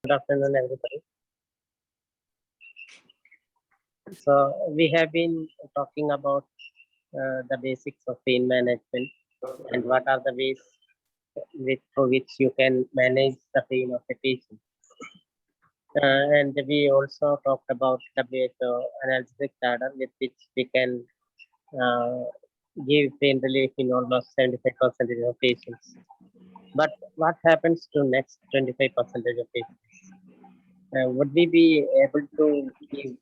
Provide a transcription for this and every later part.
Good afternoon, everybody. So we have been talking about the basics of pain management and what are the ways through which you can manage the pain of a patient. And we also talked about WHO analgesic ladder with which we can uh, give pain relief in almost 75% of patients. But what happens to next 25% of patients? Would we be able to give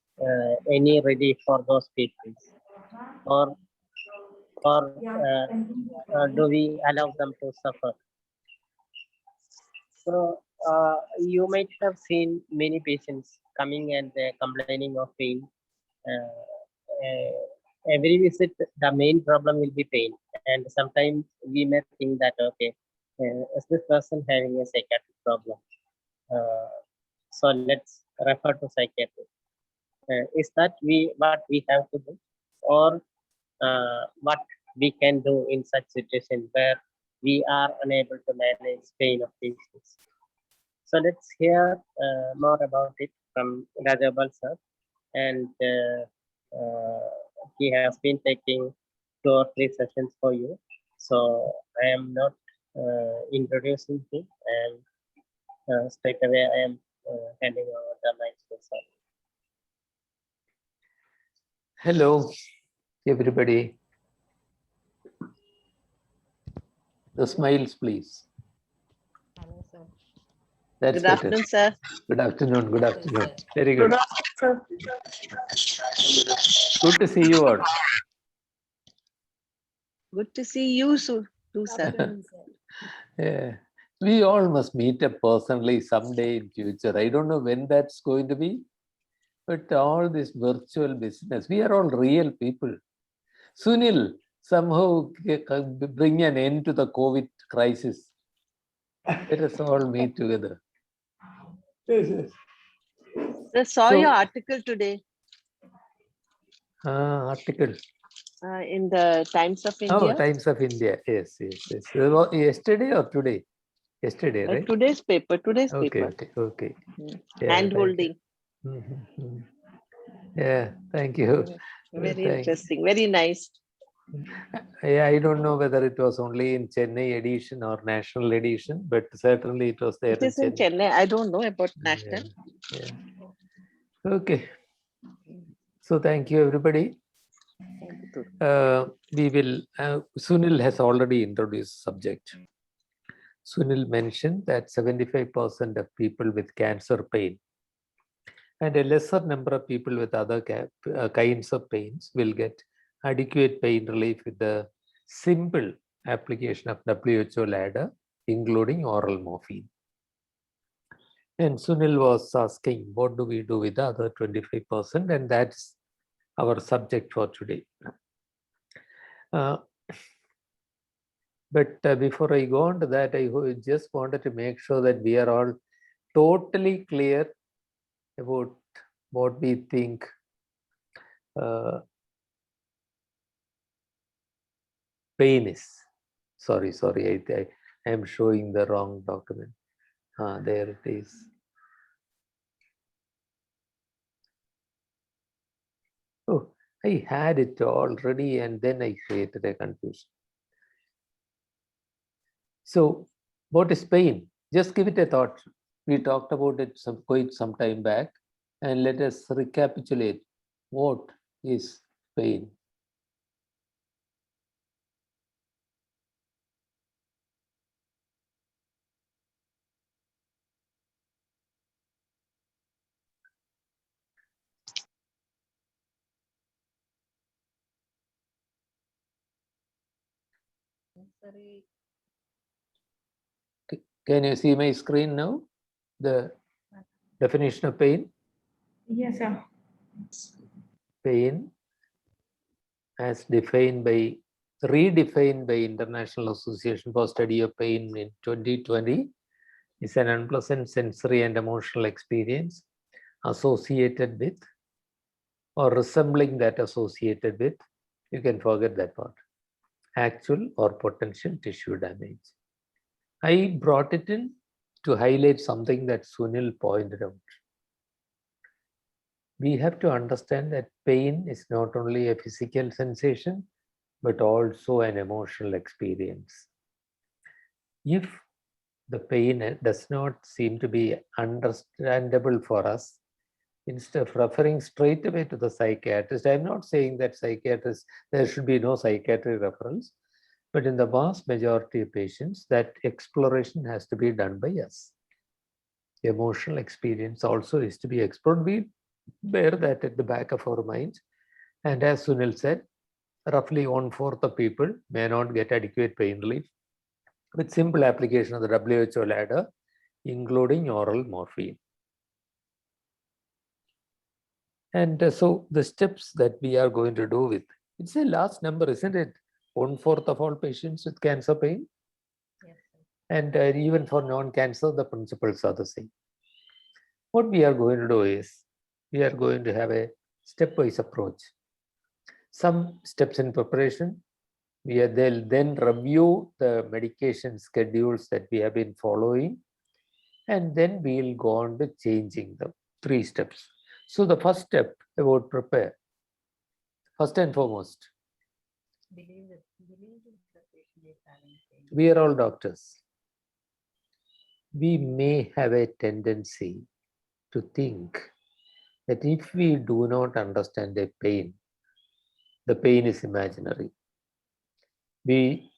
any relief for those patients, or do we allow them to suffer? So you might have seen many patients coming and complaining of pain. Every visit, the main problem will be pain, and sometimes we may think that okay, is this person having a psychiatric problem? Uh, so let's refer to psychiatrist. Is that what we have to do, or what we can do in such situation where we are unable to manage pain of patients? So let's hear more about it from Rajabal sir, and he has been taking 2 or 3 sessions for you. So I am not introducing him, and straight away I am handing over the mic to sir. Hello, everybody. The smiles, please. Hello, sir. That's Good better. afternoon, sir. Good afternoon. Good afternoon. Very good. Good to see you all. Good to see you too, sir. Yeah. We all must meet up personally someday in future. I don't know when that's going to be, but all this virtual business, we are all real people. Sunil, somehow bring an end to the COVID crisis. Let us all meet together. I saw your article today Article. in the Times of India. Oh, Times of India. Yes. Yesterday or today? Yesterday, right? Today's paper. Okay. Yeah, Hand holding. Yeah, thank you. Very interesting. Very nice. Yeah, I don't know whether it was only in Chennai edition or national edition, but certainly it was there. It is in Chennai. I don't know about national. Yeah. Okay. So thank you, everybody. We will. Sunil has already introduced the subject. Sunil mentioned that 75% of people with cancer pain and a lesser number of people with other kinds of pains will get adequate pain relief with the simple application of WHO ladder, including oral morphine. And Sunil was asking, what do we do with the other 25%? And that's our subject for today. But before I go on to that, I just wanted to make sure that we are all totally clear about what we think pain is. Sorry, I am showing the wrong document. There it is. Oh, I had it already and then I created a confusion. So, what is pain? Just give it a thought. We talked about it quite some time back, and let us recapitulate. What is pain? Can you see my screen now? The definition of pain? Yes, sir. Pain, as redefined by International Association for Study of Pain in 2020, is an unpleasant sensory and emotional experience associated with or resembling that associated with, you can forget that part, actual or potential tissue damage. I brought it in to highlight something that Sunil pointed out. We have to understand that pain is not only a physical sensation, but also an emotional experience. If the pain does not seem to be understandable for us, instead of referring straight away to the psychiatrist, I'm not saying that psychiatrists, there should be no psychiatric referrals, but in the vast majority of patients, that exploration has to be done by us. Emotional experience also is to be explored. We bear that at the back of our minds. And as Sunil said, roughly 1/4 of people may not get adequate pain relief with simple application of the WHO ladder, including oral morphine. And so the steps that we are going to do with, it's a large number, isn't it? 1/4 of all patients with cancer pain. Yes, sir. And even for non-cancer, the principles are the same. What we are going to do is, we are going to have a stepwise approach. Some steps in preparation. They'll then review the medication schedules that we have been following, and then we'll go on to changing them. 3 steps. So the first step about prepare, first and foremost, Believe that the patient is having pain. we are all doctors. We may have a tendency to think that if we do not understand a pain, the pain is imaginary. We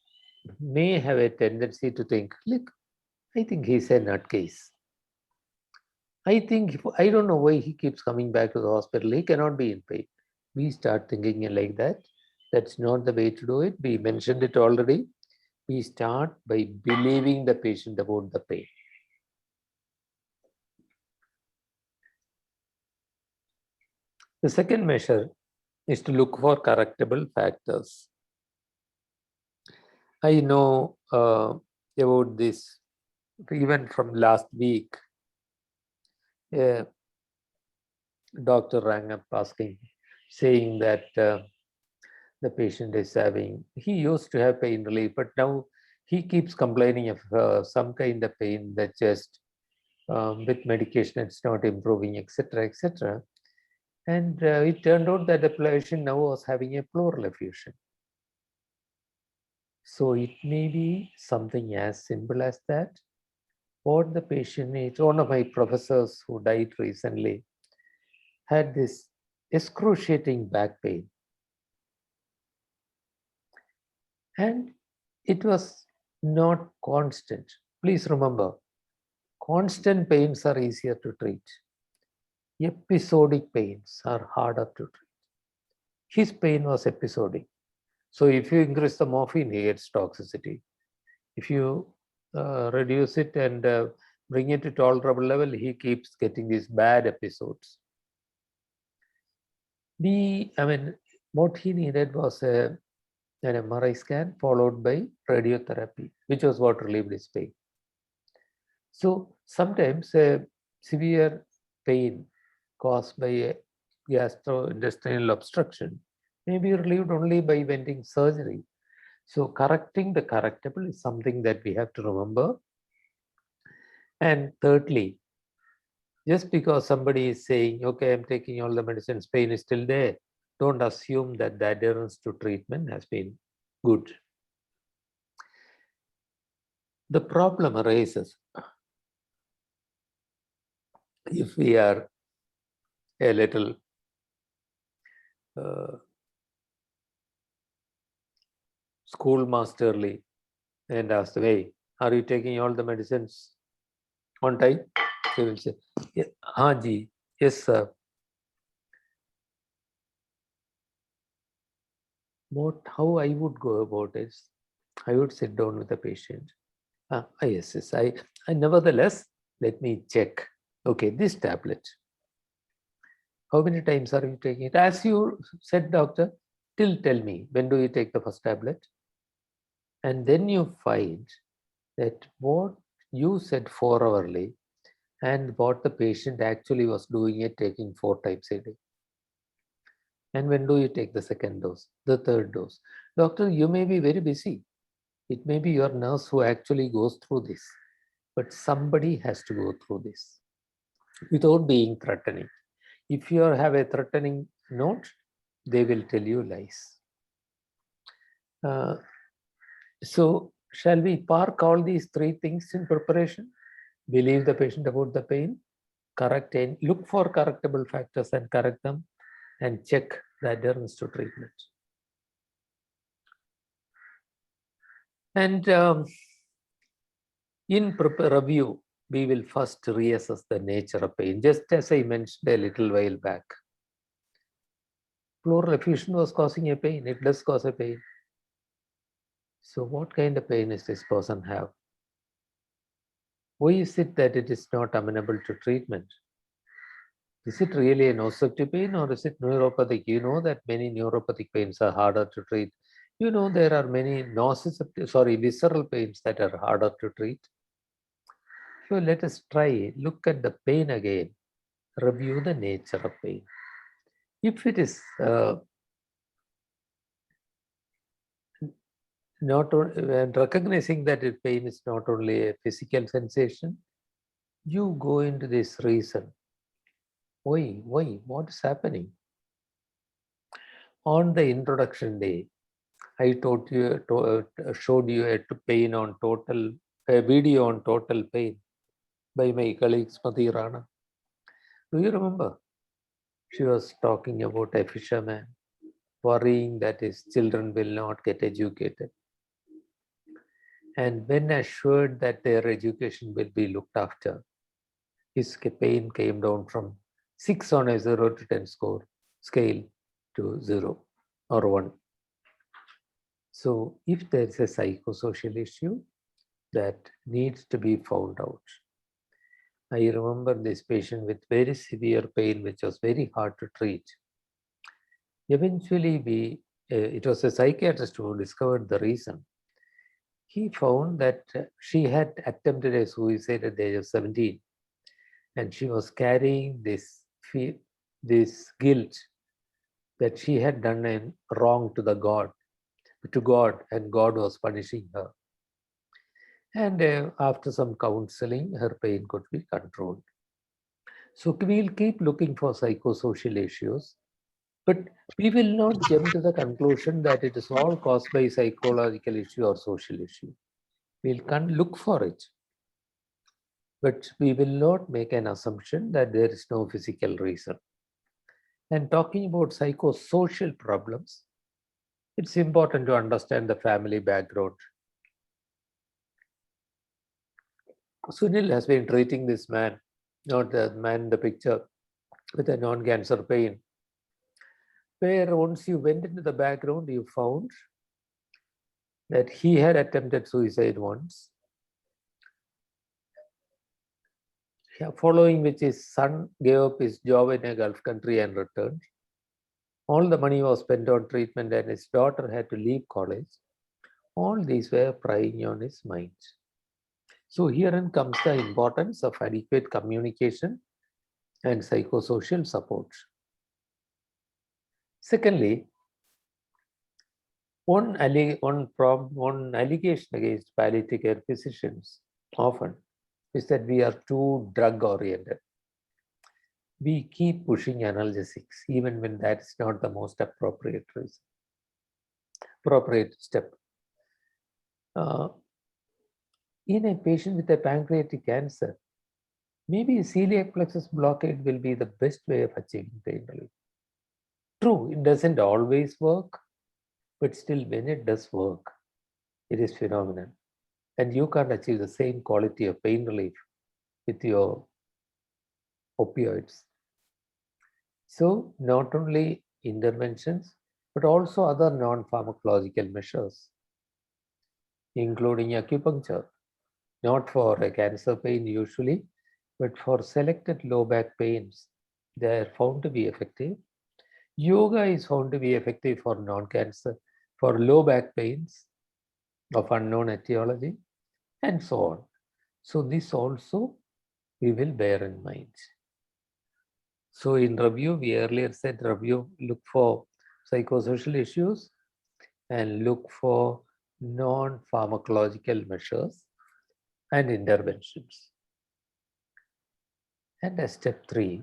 may have a tendency to think, look, I think he's a nutcase. I don't know why he keeps coming back to the hospital. He cannot be in pain. We start thinking like that. That's not the way to do it. We mentioned it already. We start by believing the patient about the pain. The second measure is to look for correctable factors. I know about this even from last week. A doctor rang up saying that the patient is he used to have pain relief, but now he keeps complaining of some kind of pain that just with medication it's not improving, etc., etc. And it turned out that the patient now was having a pleural effusion. So it may be something as simple as that. What the patient needs, one of my professors who died recently had this excruciating back pain. And it was not constant. Please remember, constant pains are easier to treat. Episodic pains are harder to treat. His pain was episodic. So if you increase the morphine, he gets toxicity. If you reduce it and bring it to tolerable level, he keeps getting these bad episodes. What he needed was an MRI scan followed by radiotherapy, which was what relieved his pain. So sometimes a severe pain caused by a gastrointestinal obstruction may be relieved only by venting surgery. So correcting the correctable is something that we have to remember. And thirdly, just because somebody is saying, okay, I'm taking all the medicines, pain is still there, don't assume that the adherence to treatment has been good. The problem arises if we are a little schoolmasterly and ask, hey, are you taking all the medicines on time? They will say, yeah, Haji, yes, sir. How I would go about it, I would sit down with the patient. Yes. I nevertheless, let me check. Okay, this tablet. How many times are you taking it? As you said, doctor, tell me, when do you take the first tablet? And then you find that what you said 4 hourly and what the patient actually was doing it, taking 4 times a day. And when do you take the second dose, the third dose? Doctor, you may be very busy. It may be your nurse who actually goes through this. but somebody has to go through this without being threatening. If you have a threatening note, they will tell you lies. So shall we park all these three things in preparation? Believe the patient about the pain, correct and look for correctable factors and correct them, and check the adherence to treatment. And in review, we will first reassess the nature of pain, just as I mentioned a little while back. Pleural effusion was causing a pain. It does cause a pain. So what kind of pain does this person have? Why is it that it is not amenable to treatment? Is it really a nociceptive pain or is it neuropathic? You know that many neuropathic pains are harder to treat. You know there are many visceral pains that are harder to treat. So let us try, look at the pain again, review the nature of pain. If it is not and recognizing that pain is not only a physical sensation, you go into this reason. Why? What is happening? On the introduction day, I showed you a video on total pain by my colleague Smati Rana. Do you remember? She was talking about a fisherman worrying that his children will not get educated. And when assured that their education will be looked after, his pain came down from 6 on a 0 to 10 scale to 0 or 1. So if there is a psychosocial issue that needs to be found out. I remember this patient with very severe pain, which was very hard to treat. Eventually, it was a psychiatrist who discovered the reason. He found that she had attempted a suicide at the age of 17, and she was carrying this guilt that she had done wrong to God, and God was punishing her. And after some counseling, her pain could be controlled. So we'll keep looking for psychosocial issues, but we will not jump to the conclusion that it is all caused by psychological issue or social issue. We'll look for it, but we will not make an assumption that there is no physical reason. And talking about psychosocial problems, it's important to understand the family background. Sunil has been treating this man, not the man in the picture, with a non-cancer pain, where once you went into the background, you found that he had attempted suicide once, following which his son gave up his job in a Gulf country and returned. All the money was spent on treatment and his daughter had to leave college. All these were preying on his mind. So herein comes the importance of adequate communication and psychosocial support. Secondly, one allegation against palliative care physicians often is that we are too drug-oriented. We keep pushing analgesics even when that is not the most appropriate step. In a patient with a pancreatic cancer, maybe celiac plexus blockade will be the best way of achieving pain relief. True, it doesn't always work, but still when it does work, it is phenomenal. And you can't achieve the same quality of pain relief with your opioids. So not only interventions, but also other non-pharmacological measures, including acupuncture, not for a cancer pain usually, but for selected low back pains, they are found to be effective. Yoga is found to be effective for non-cancer, for low back pains of unknown etiology, and so on. So this also we will bear in mind. So in review, we earlier said look for psychosocial issues and look for non-pharmacological measures and interventions. And as step 3,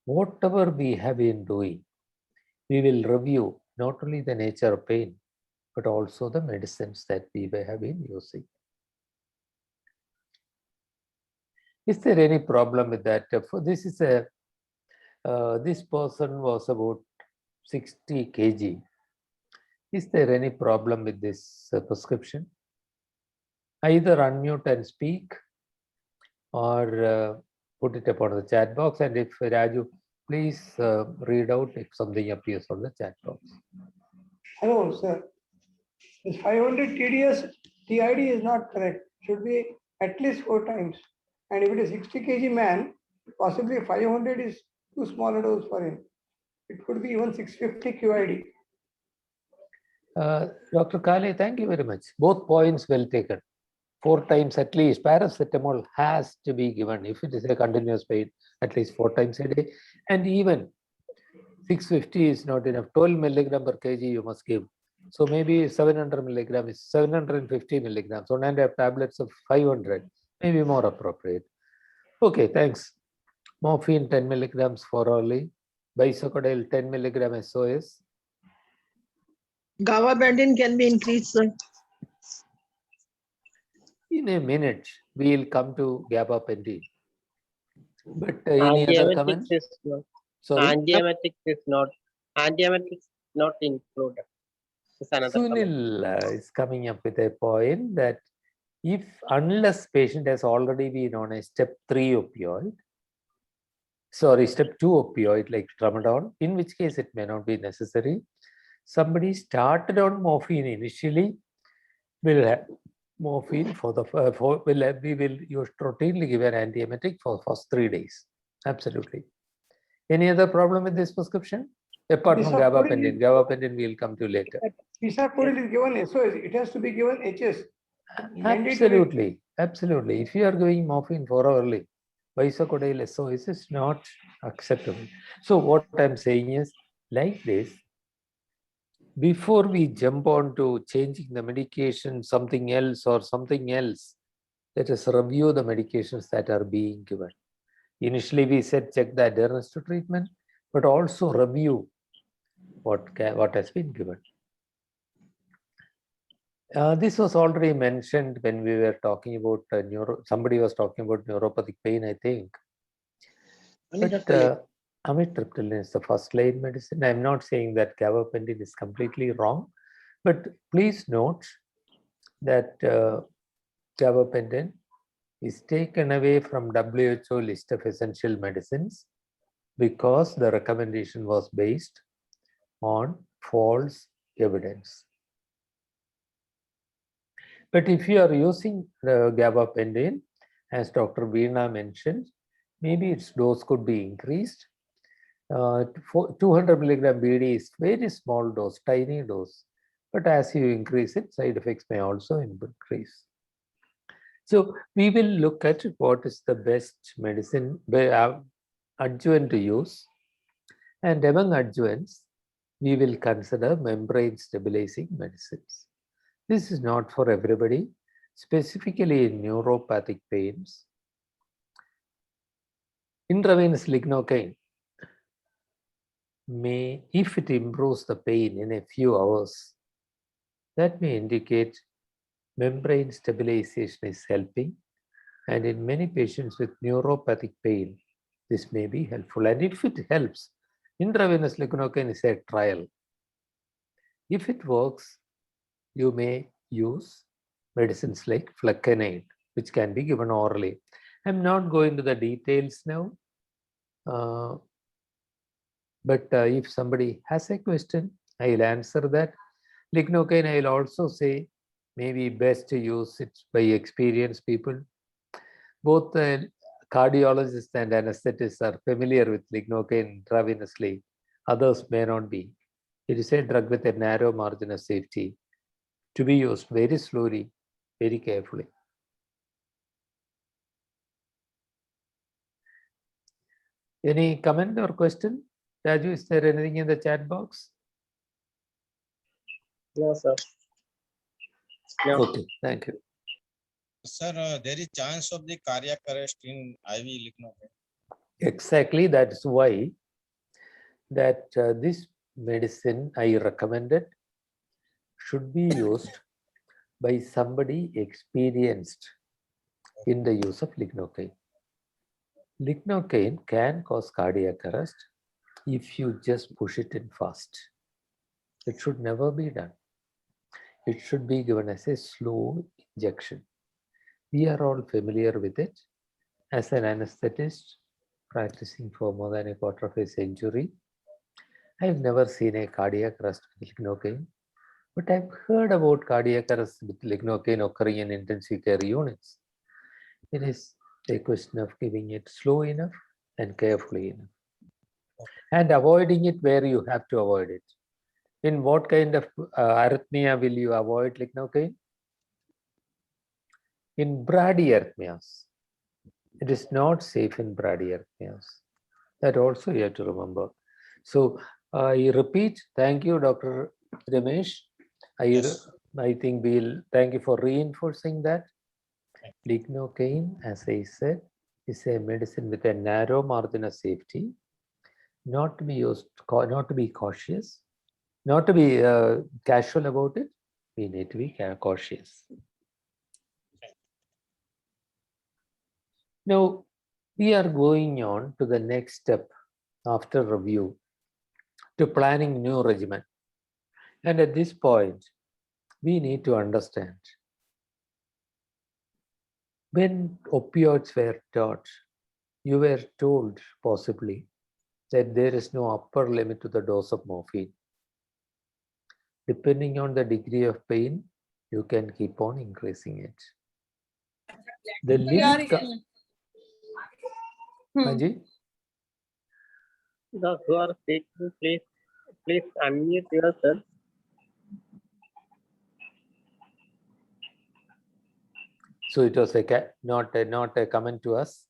whatever we have been doing, we will review not only the nature of pain, but also the medicines that we have been using. Is there any problem with that? This is a this person was about 60 kg. Is there any problem with this prescription? Either unmute and speak or put it upon the chat box. And if Raju, please read out if something appears on the chat box. Hello, sir. This 500 TDS TID is not correct. Should be at least 4 times. And if it is 60 kg man, possibly 500 is too small a dose for him. It could be even 650 QID. Dr. Kale, thank you very much. Both points well taken. 4 times at least. Paracetamol has to be given if it is a continuous pain, at least 4 times a day. And even 650 is not enough. 12 milligram per kg you must give. So maybe 700 milligram is 750 milligrams. 1.5 tablets of 500, maybe more appropriate. Okay, thanks. Morphine 10 milligrams for early. Bisoconazole 10 milligram SOS. Gabapentin can be increased, sir. In a minute, we will come to gabapentin. But any other comments? Antiemetics is not. Sorry. Antiemetics is not included. It's another comment. Sunil is coming up with a point that unless patient has already been on a step 3 opioid, step 2 opioid like tramadol, in which case it may not be necessary. Somebody started on morphine initially, will have morphine for the we will use routinely give an antiemetic for first 3 days. Absolutely. Any other problem with this prescription? Apart from gabapentin. Gabapentin we will come to later. Bisoconazole is given SOS. It has to be given HS. Absolutely. Absolutely. If you are giving morphine for early, bisoconazole SOS is not acceptable. So what I'm saying is, like this, before we jump on to changing the medication, something else, let us review the medications that are being given. Initially, we said check the adherence to treatment, but also review what has been given. This was already mentioned when we were talking about somebody was talking about neuropathic pain, I think. But amitriptyline is the first line medicine. I'm not saying that gabapentin is completely wrong, but please note that gabapentin is taken away from WHO list of essential medicines because the recommendation was based on false evidence. But if you are using gabapentin, as Dr. Veena mentioned, maybe its dose could be increased. 200 milligram BD is very small dose, tiny dose. But as you increase it, side effects may also increase. So we will look at what is the best medicine adjuvant to use. And among adjuvants, we will consider membrane stabilizing medicines. This is not for everybody, specifically in neuropathic pains. Intravenous lignocaine may, if it improves the pain in a few hours, that may indicate membrane stabilization is helping. And in many patients with neuropathic pain, this may be helpful. And if it helps, intravenous lignocaine is a trial. If it works, you may use medicines like flecainide, which can be given orally. I'm not going to the details now. But if somebody has a question, I'll answer that. Lignocaine, I'll also say maybe best to use it by experienced people. Both cardiologists and anesthetists are familiar with lignocaine intravenously. Others may not be. It is a drug with a narrow margin of safety to be used very slowly, very carefully. Any comment or question? Raju, is there anything in the chat box? No, sir. No. Okay, thank you. Sir, there is chance of the cardiac arrest in IV lignocaine. Exactly, that's why that this medicine I recommended should be used by somebody experienced in the use of lignocaine. Lignocaine can cause cardiac arrest if you just push it in fast. It should never be done. It should be given as a slow injection. We are all familiar with it. As an anesthetist practicing for more than a quarter of a century, I've never seen a cardiac arrest with lignocaine, but I've heard about cardiac arrest with lignocaine occurring in intensive care units. It is a question of giving it slow enough and carefully enough, and avoiding it where you have to avoid it. In what kind of arrhythmia will you avoid lignocaine? In bradyarrhythmias. It is not safe in bradyarrhythmias. That also you have to remember. So I repeat, thank you, Dr. Ramesh. Yes. I think thank you for reinforcing that. Lignocaine, as I said, is a medicine with a narrow margin of safety, not to be used, not to be cautious, not to be casual about it. We need to be cautious. Now, we are going on to the next step after review to planning new regimen. And at this point, we need to understand when opioids were taught, you were told possibly that there is no upper limit to the dose of morphine. Depending on the degree of pain, you can keep on increasing it. The limit. Anji? Those who are speaking, please unmute yourself. So it was not a comment to us.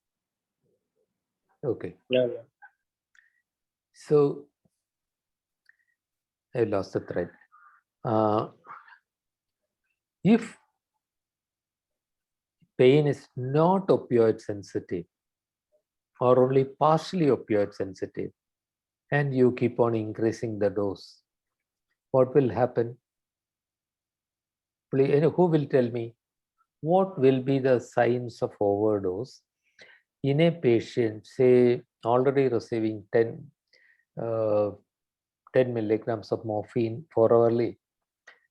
Okay. No. So I lost the thread. If pain is not opioid sensitive or only partially opioid sensitive, and you keep on increasing the dose, what will happen? Please, who will tell me what will be the signs of overdose in a patient, say, already receiving 10 milligrams of morphine 4 hourly,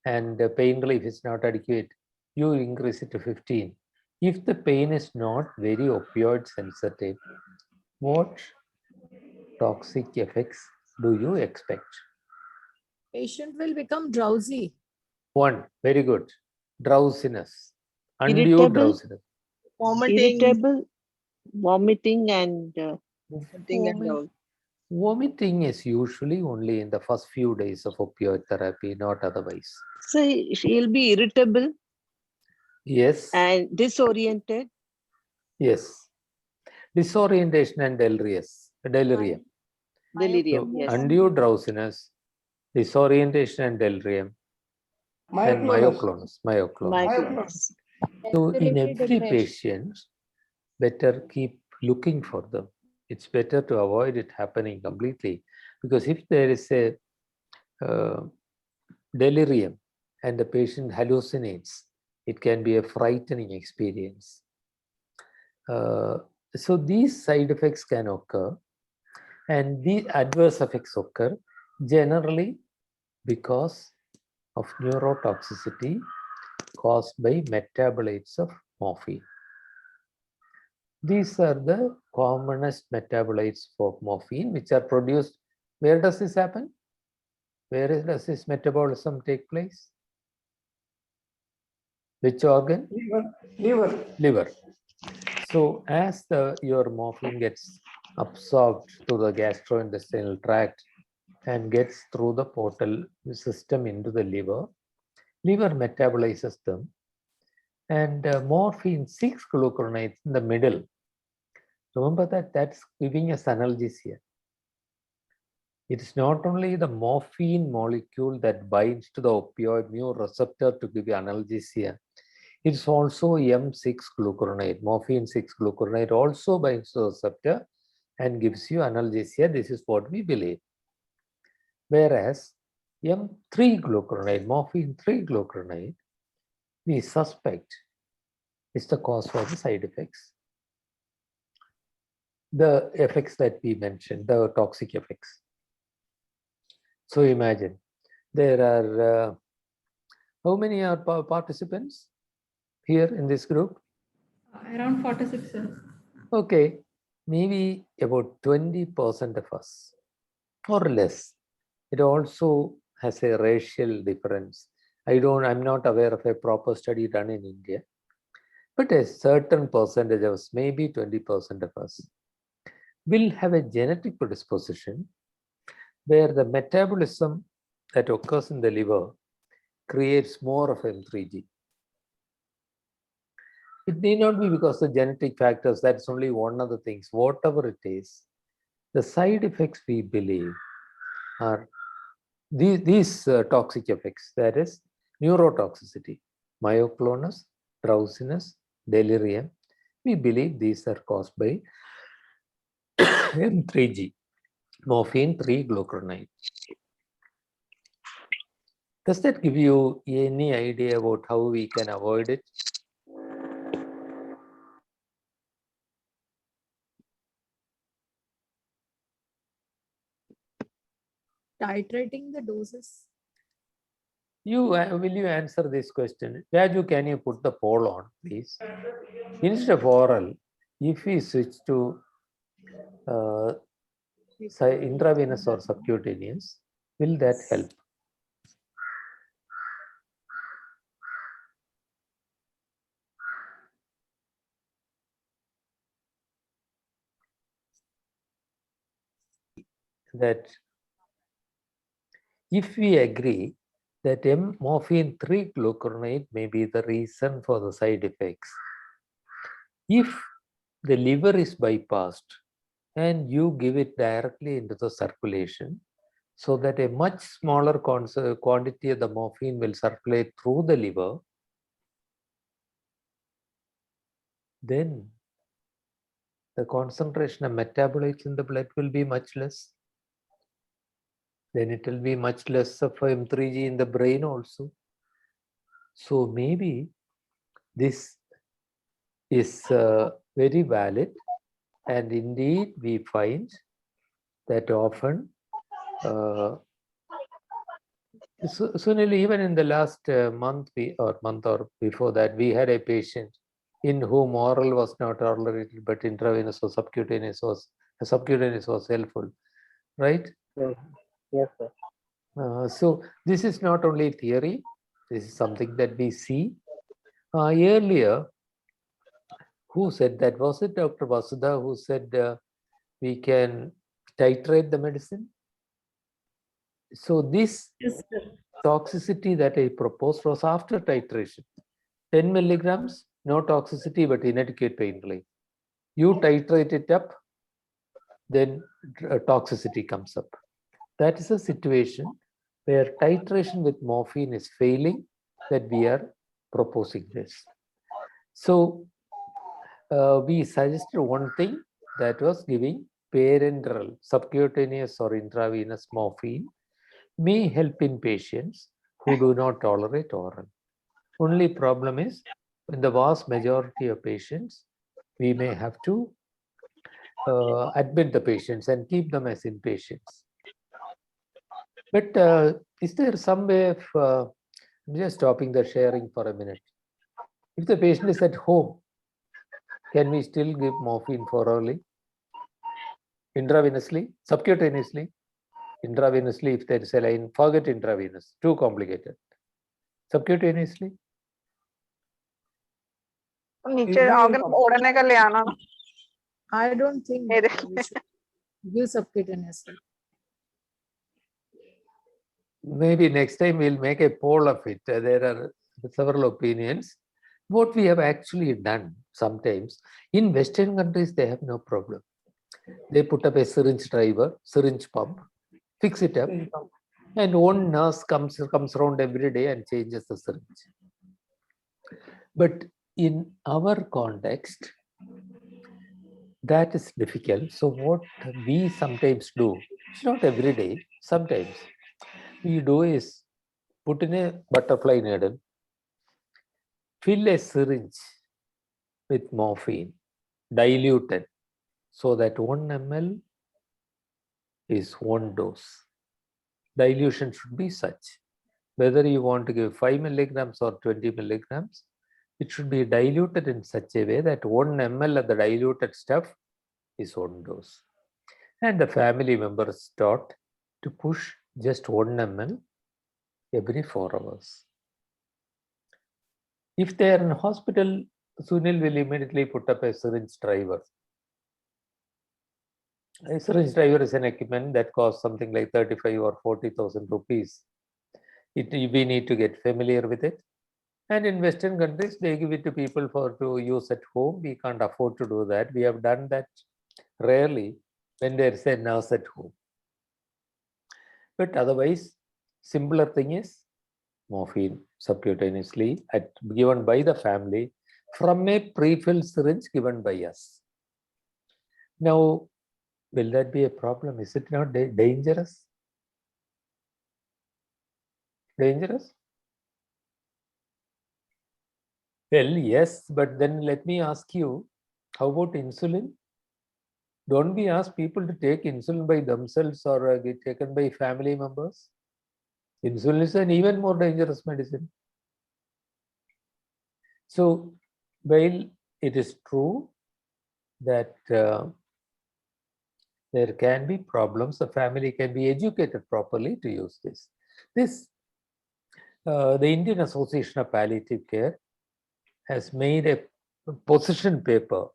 and the pain relief is not adequate, you increase it to 15. If the pain is not very opioid sensitive, what toxic effects do you expect? Patient will become drowsy. One, very good. Drowsiness, undue Irritable. drowsiness. Vomiting. Irritable, vomiting and Vomiting is usually only in the first few days of opioid therapy, not otherwise. so he'll be irritable Yes. and disoriented. Yes. Disorientation and delirium. Delirium, So, yes. undue drowsiness, disorientation and delirium, and myoclonus. Myoclonus. So in every patient, better keep looking for them. It's better to avoid it happening completely, because if there is a delirium and the patient hallucinates, it can be a frightening experience. So these side effects can occur, and the adverse effects occur generally because of neurotoxicity caused by metabolites of morphine. These are the commonest metabolites for morphine which are produced. Where does this happen? Where does this metabolism take place? Which organ? Liver. So as your morphine gets absorbed to the gastrointestinal tract and gets through the portal system into the liver metabolizes them, and morphine 6-glucuronides in the middle. Remember that that's giving us analgesia. It is not only the morphine molecule that binds to the opioid mu receptor to give you analgesia. It's also M6-glucuronide, morphine 6-glucuronide also binds to the receptor and gives you analgesia. This is what we believe. Whereas M3-glucuronide, morphine 3-glucuronide, we suspect is the cause for the side effects. The effects that we mentioned, the toxic effects. So imagine there are, how many are participants here in this group? Around 46, sir. Okay, maybe about 20% of us or less. It also has a racial difference. I'm not aware of a proper study done in India, but a certain percentage of us, maybe 20% of us, will have a genetic predisposition where the metabolism that occurs in the liver creates more of M3G. It may not be because of genetic factors, that's only one of the things. Whatever it is, the side effects we believe are these toxic effects, that is neurotoxicity, myoclonus, drowsiness, delirium. We believe these are caused by M3G, morphine 3-glucuronide. Does that give you any idea about how we can avoid it? Titrating the doses. Will you answer this question? Raju, can you put the poll on, please? Instead of oral, if we switch to intravenous or subcutaneous, will that help? That if we agree that morphine 3-glucuronide may be the reason for the side effects, if the liver is bypassed and you give it directly into the circulation so that a much smaller quantity of the morphine will circulate through the liver, then the concentration of metabolites in the blood will be much less. Then it will be much less of M3G in the brain also. So maybe this is very valid, and indeed we find that often Sunil, even in the last month or before that, we had a patient in whom oral was not tolerated, but intravenous or subcutaneous was helpful, right? Yes, sir. So this is not only theory, this is something that we see. Earlier, who said that? Was it Dr. Vasudha who said we can titrate the medicine? So this toxicity that I proposed was after titration. 10 milligrams, no toxicity, but inadequate pain relief. You titrate it up, then toxicity comes up. That is a situation where titration with morphine is failing, that we are proposing this. So we suggested one thing, that was giving parenteral, subcutaneous or intravenous morphine may help in patients who do not tolerate oral. Only problem is, in the vast majority of patients, we may have to admit the patients and keep them as inpatients. But is there some way of, I'm just stopping the sharing for a minute. If the patient is at home, can we still give morphine for orally? Intravenously, subcutaneously? Intravenously, if there is a line, forget intravenous, too complicated. Subcutaneously? नीचे आओगे तो ओढ़ने का ले आना ना I don't think मेरे we should give subcutaneously. Maybe next time we'll make a poll of it. There are several opinions. What we have actually done sometimes, in Western countries, they have no problem. They put up a syringe driver, syringe pump, fix it up, and one nurse comes around every day and changes the syringe. But in our context, that is difficult. So what we sometimes do, it's not every day, sometimes we do is put in a butterfly needle, fill a syringe with morphine, diluted, so that 1 ml is 1 dose. Dilution should be such. Whether you want to give 5 milligrams or 20 milligrams, it should be diluted in such a way that 1 ml of the diluted stuff is 1 dose. And the family members taught to push just 1 ml every 4 hours. If they are in hospital, Sunil will immediately put up a syringe driver. A syringe driver is an equipment that costs something like 35 or 40,000 rupees. We need to get familiar with it. And in Western countries, they give it to people to use at home. We can't afford to do that. We have done that rarely when there's a nurse at home. But otherwise, simpler thing is morphine subcutaneously given by the family from a pre-filled syringe given by us. Now, will that be a problem? Is it not dangerous? Dangerous? Well, yes, but then let me ask you, how about insulin? Don't we ask people to take insulin by themselves or get taken by family members? Insulin is an even more dangerous medicine. So, while it is true that there can be problems, the family can be educated properly to use this. The Indian Association of Palliative Care has made a position paper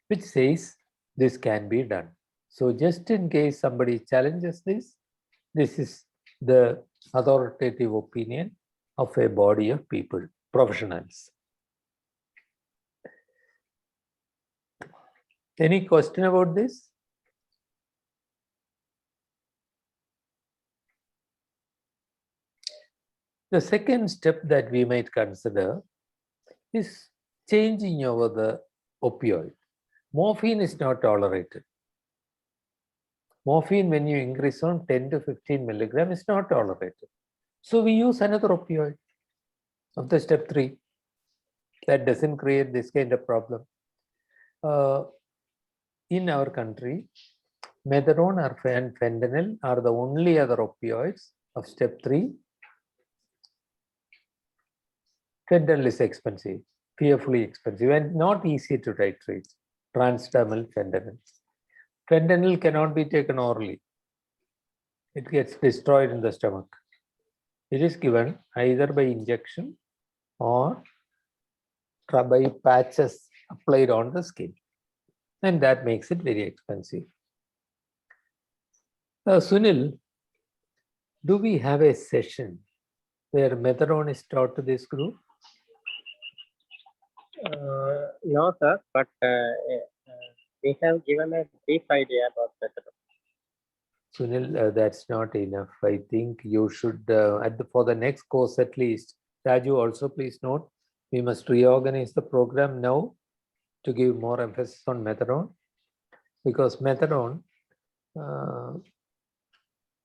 which says this can be done. So just in case somebody challenges this, this is the authoritative opinion of a body of people, professionals. Any question about this? The second step that we might consider is changing over the opioid. Morphine is not tolerated. Morphine, when you increase on 10 to 15 milligram, is not tolerated. So we use another opioid of the step 3. That doesn't create this kind of problem. In our country, methadone or fentanyl are the only other opioids of step 3. Fentanyl is expensive, fearfully expensive, and not easy to titrate. Transdermal fentanyl. Fentanyl cannot be taken orally. It gets destroyed in the stomach. It is given either by injection or by patches applied on the skin. And that makes it very expensive. Sunil, do we have a session where methadone is taught to this group? No, sir, but we have given a brief idea about methadone. Sunil, that's not enough. I think you should, for the next course at least, Raju, also please note, we must reorganize the program now to give more emphasis on methadone, because methadone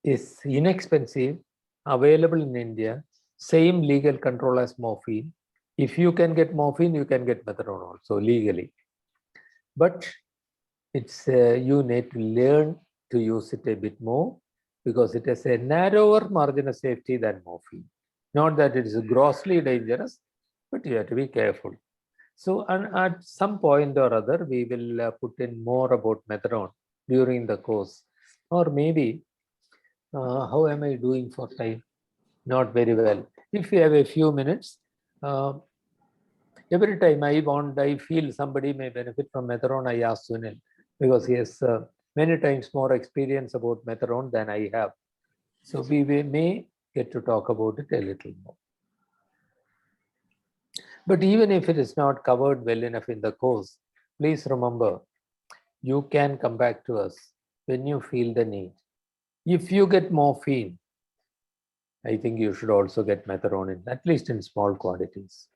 is inexpensive, available in India, same legal control as morphine. If you can get morphine, you can get methadone also legally. But it's you need to learn to use it a bit more, because it has a narrower margin of safety than morphine. Not that it is grossly dangerous, but you have to be careful. So at some point or other, we will put in more about methadone during the course. Or maybe, how am I doing for time? Not very well. If we have a few minutes, every time I feel somebody may benefit from methadone, I ask Sunil, because he has many times more experience about methadone than I have. So we may get to talk about it a little more. But even if it is not covered well enough in the course, please remember, you can come back to us when you feel the need. If you get morphine, I think you should also get methadone, at least in small quantities.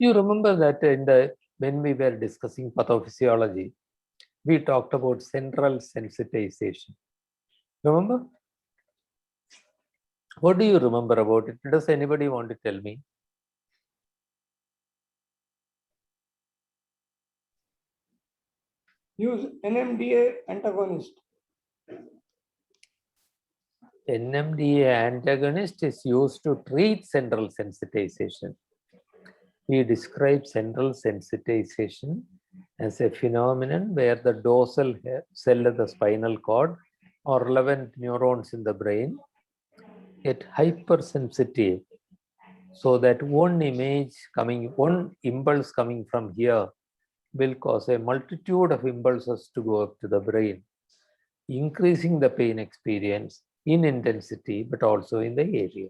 You remember that when we were discussing pathophysiology, we talked about central sensitization. Remember? What do you remember about it? Does anybody want to tell me? Use NMDA antagonist. NMDA antagonist is used to treat central sensitization. We describe central sensitization as a phenomenon where the dorsal cell of the spinal cord or relevant neurons in the brain get hypersensitive, so that one impulse coming from here will cause a multitude of impulses to go up to the brain, increasing the pain experience in intensity, but also in the area.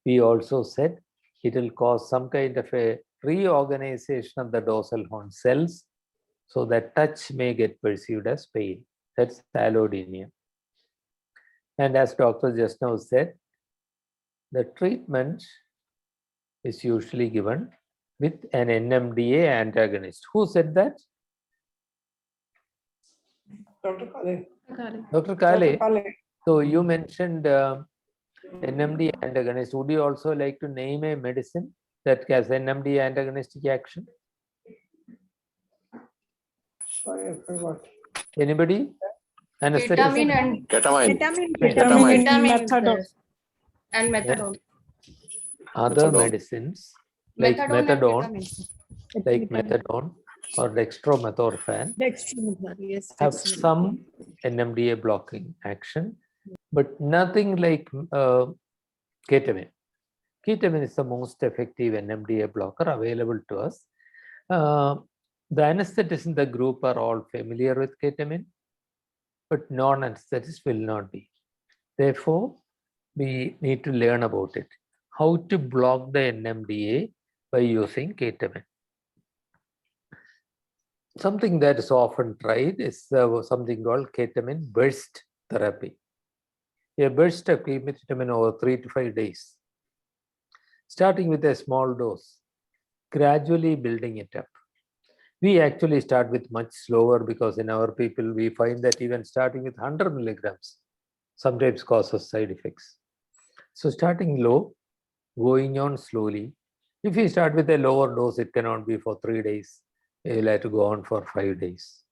We also said it will cause some kind of a reorganization of the dorsal horn cells, so that touch may get perceived as pain. That's allodynia. And as Dr. just now said, the treatment is usually given with an NMDA antagonist. Who said that? Dr. Kale. Dr. Dr. Kale. Kale. So you mentioned NMDA antagonist. Would you also like to name a medicine that has NMDA antagonistic action? Sorry, I forgot. Anybody? Anesthetic? Ketamine and Ketamine methadone. And Yeah. methadone. Other medicines like methadone, Ketamine. methadone or dextromethorphan Dextromethorphan, yes. have dextromethorphan. some NMDA blocking action, but nothing like ketamine. Ketamine is the most effective NMDA blocker available to us. The anesthetists in the group are all familiar with ketamine, but non-anesthetists will not be. Therefore, we need to learn about it. How to block the NMDA by using ketamine. Something that is often tried is something called ketamine burst therapy. A burst of ketamine over 3 to 5 days, starting with a small dose, gradually building it up. We actually start with much slower, because in our people, we find that even starting with 100 milligrams sometimes causes side effects. So starting low, going on slowly. If you start with a lower dose, it cannot be for 3 days. You'll have to go on for 5 days.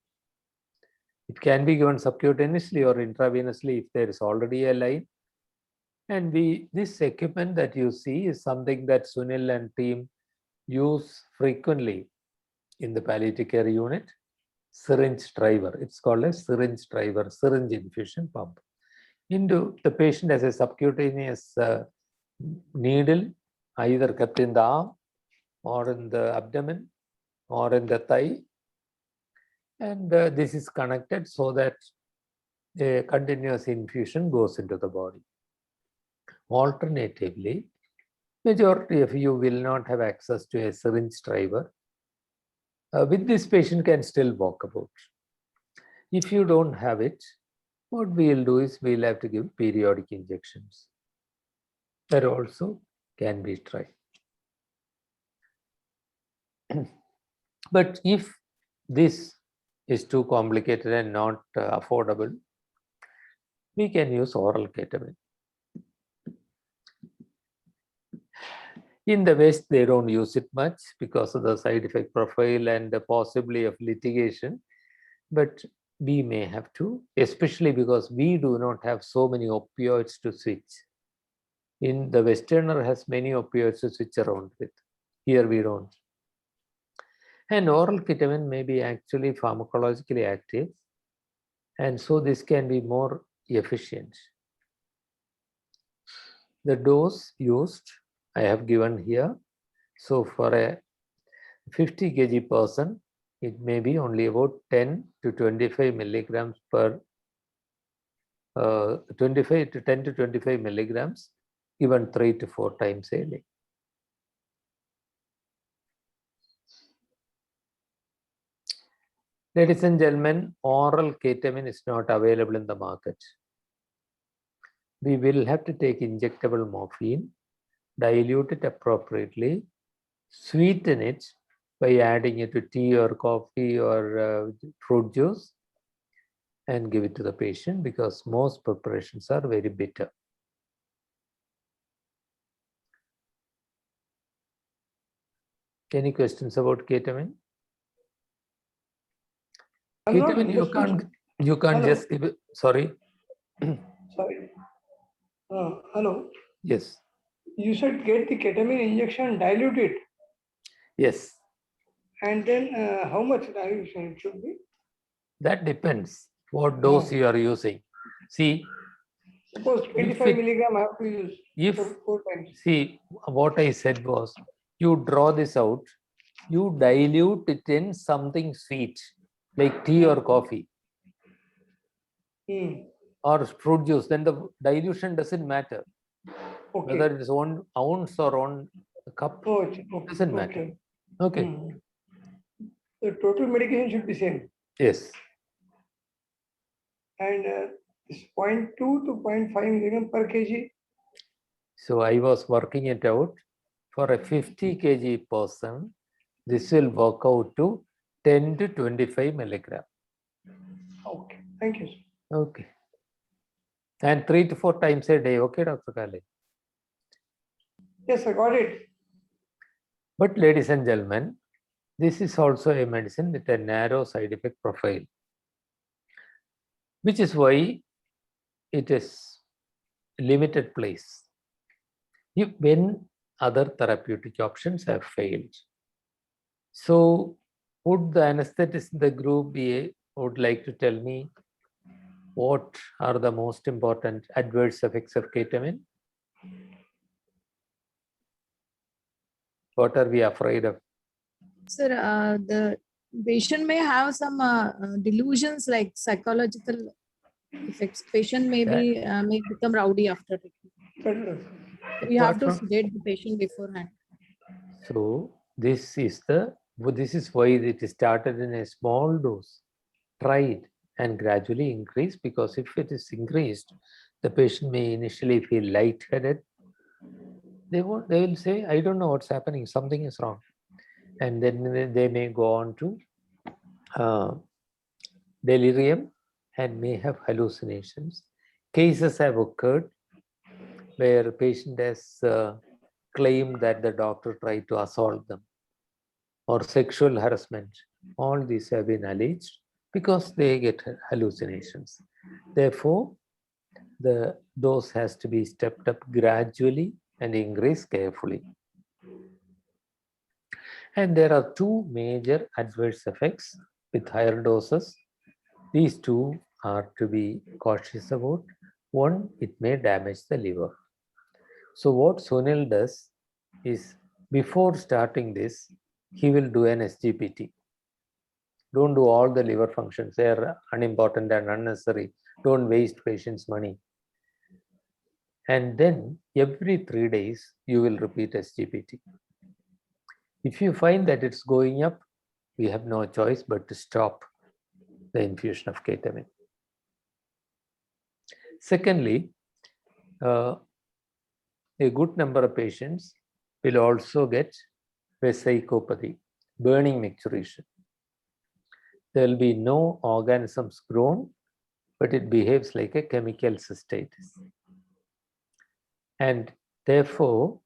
It can be given subcutaneously or intravenously if there is already a line. And this equipment that you see is something that Sunil and team use frequently in the palliative care unit. Syringe driver. It's called a syringe driver, syringe infusion pump. The patient has a subcutaneous needle, either kept in the arm or in the abdomen or in the thigh, and this is connected so that a continuous infusion goes into the body. Alternatively, majority of you will not have access to a syringe driver. With this, patient can still walk about. If you don't have it, what we'll do is we'll have to give periodic injections. That also can be tried. But if this is too complicated and not affordable, we can use oral ketamine. In the West, they don't use it much because of the side effect profile and possibly of litigation. But we may have to, especially because we do not have so many opioids to switch. In the Westerner has many opioids to switch around with. Here we don't. And oral ketamine may be actually pharmacologically active, and so this can be more efficient. The dose used, I have given here. So for a 50 kg person, it may be only about 10 to 25 milligrams per 25 to 10 to 25 milligrams, given 3 to 4 times a day. Ladies and gentlemen, oral ketamine is not available in the market. We will have to take injectable morphine, dilute it appropriately, sweeten it by adding it to tea or coffee or fruit juice and give it to the patient, because most preparations are very bitter. Any questions about ketamine? I'm not Ketamine, understood. you can't Hello. just give it. Sorry. Sorry. Hello. Yes. You said get the ketamine injection, dilute it, Yes. and then how much dilution it should be? That depends what dose you are using. See, Suppose 25 milligram I have to use if four times. see, what I said was, you draw this out, you dilute it in something sweet like tea or coffee or fruit juice, then the dilution doesn't matter. Okay. Whether it is 1 ounce or 1 cup, Oh, okay. doesn't matter. Okay. The total medication should be same. Yes. And this 0.2 to 0.5 milligram per kg. So I was working it out. For a 50 kg person, this will work out to 10 to 25 milligram. Okay. Thank you, sir. Okay. And 3 to 4 times a day. Okay, Dr. Kale. Yes, I got it. But ladies and gentlemen, this is also a medicine with a narrow side effect profile, which is why it is limited place. When other therapeutic options have failed. So would the anesthetist in the group would like to tell me what are the most important adverse effects of ketamine? What are we afraid of? Sir, the patient may have some delusions like psychological effects. Patient may become rowdy after treatment. We have to sedate the patient beforehand. So this is why it started in a small dose, tried and gradually increased, because if it is increased, the patient may initially feel lightheaded. They will say, I don't know what's happening, something is wrong. And then they may go on to delirium and may have hallucinations. Cases have occurred where a patient has claimed that the doctor tried to assault them, or sexual harassment. All these have been alleged because they get hallucinations. Therefore, the dose has to be stepped up gradually and increased carefully. And there are two major adverse effects with higher doses. These two are to be cautious about. One, it may damage the liver. So what Sunil does is, before starting this, he will do an SGPT. Don't do all the liver functions. They are unimportant and unnecessary. Don't waste patients' money. And then every 3 days, you will repeat SGPT. If you find that it's going up, we have no choice but to stop the infusion of ketamine. Secondly, a good number of patients will also get vesicopathy, burning micturition. There will be no organisms grown, but it behaves like a chemical cystitis. And therefore,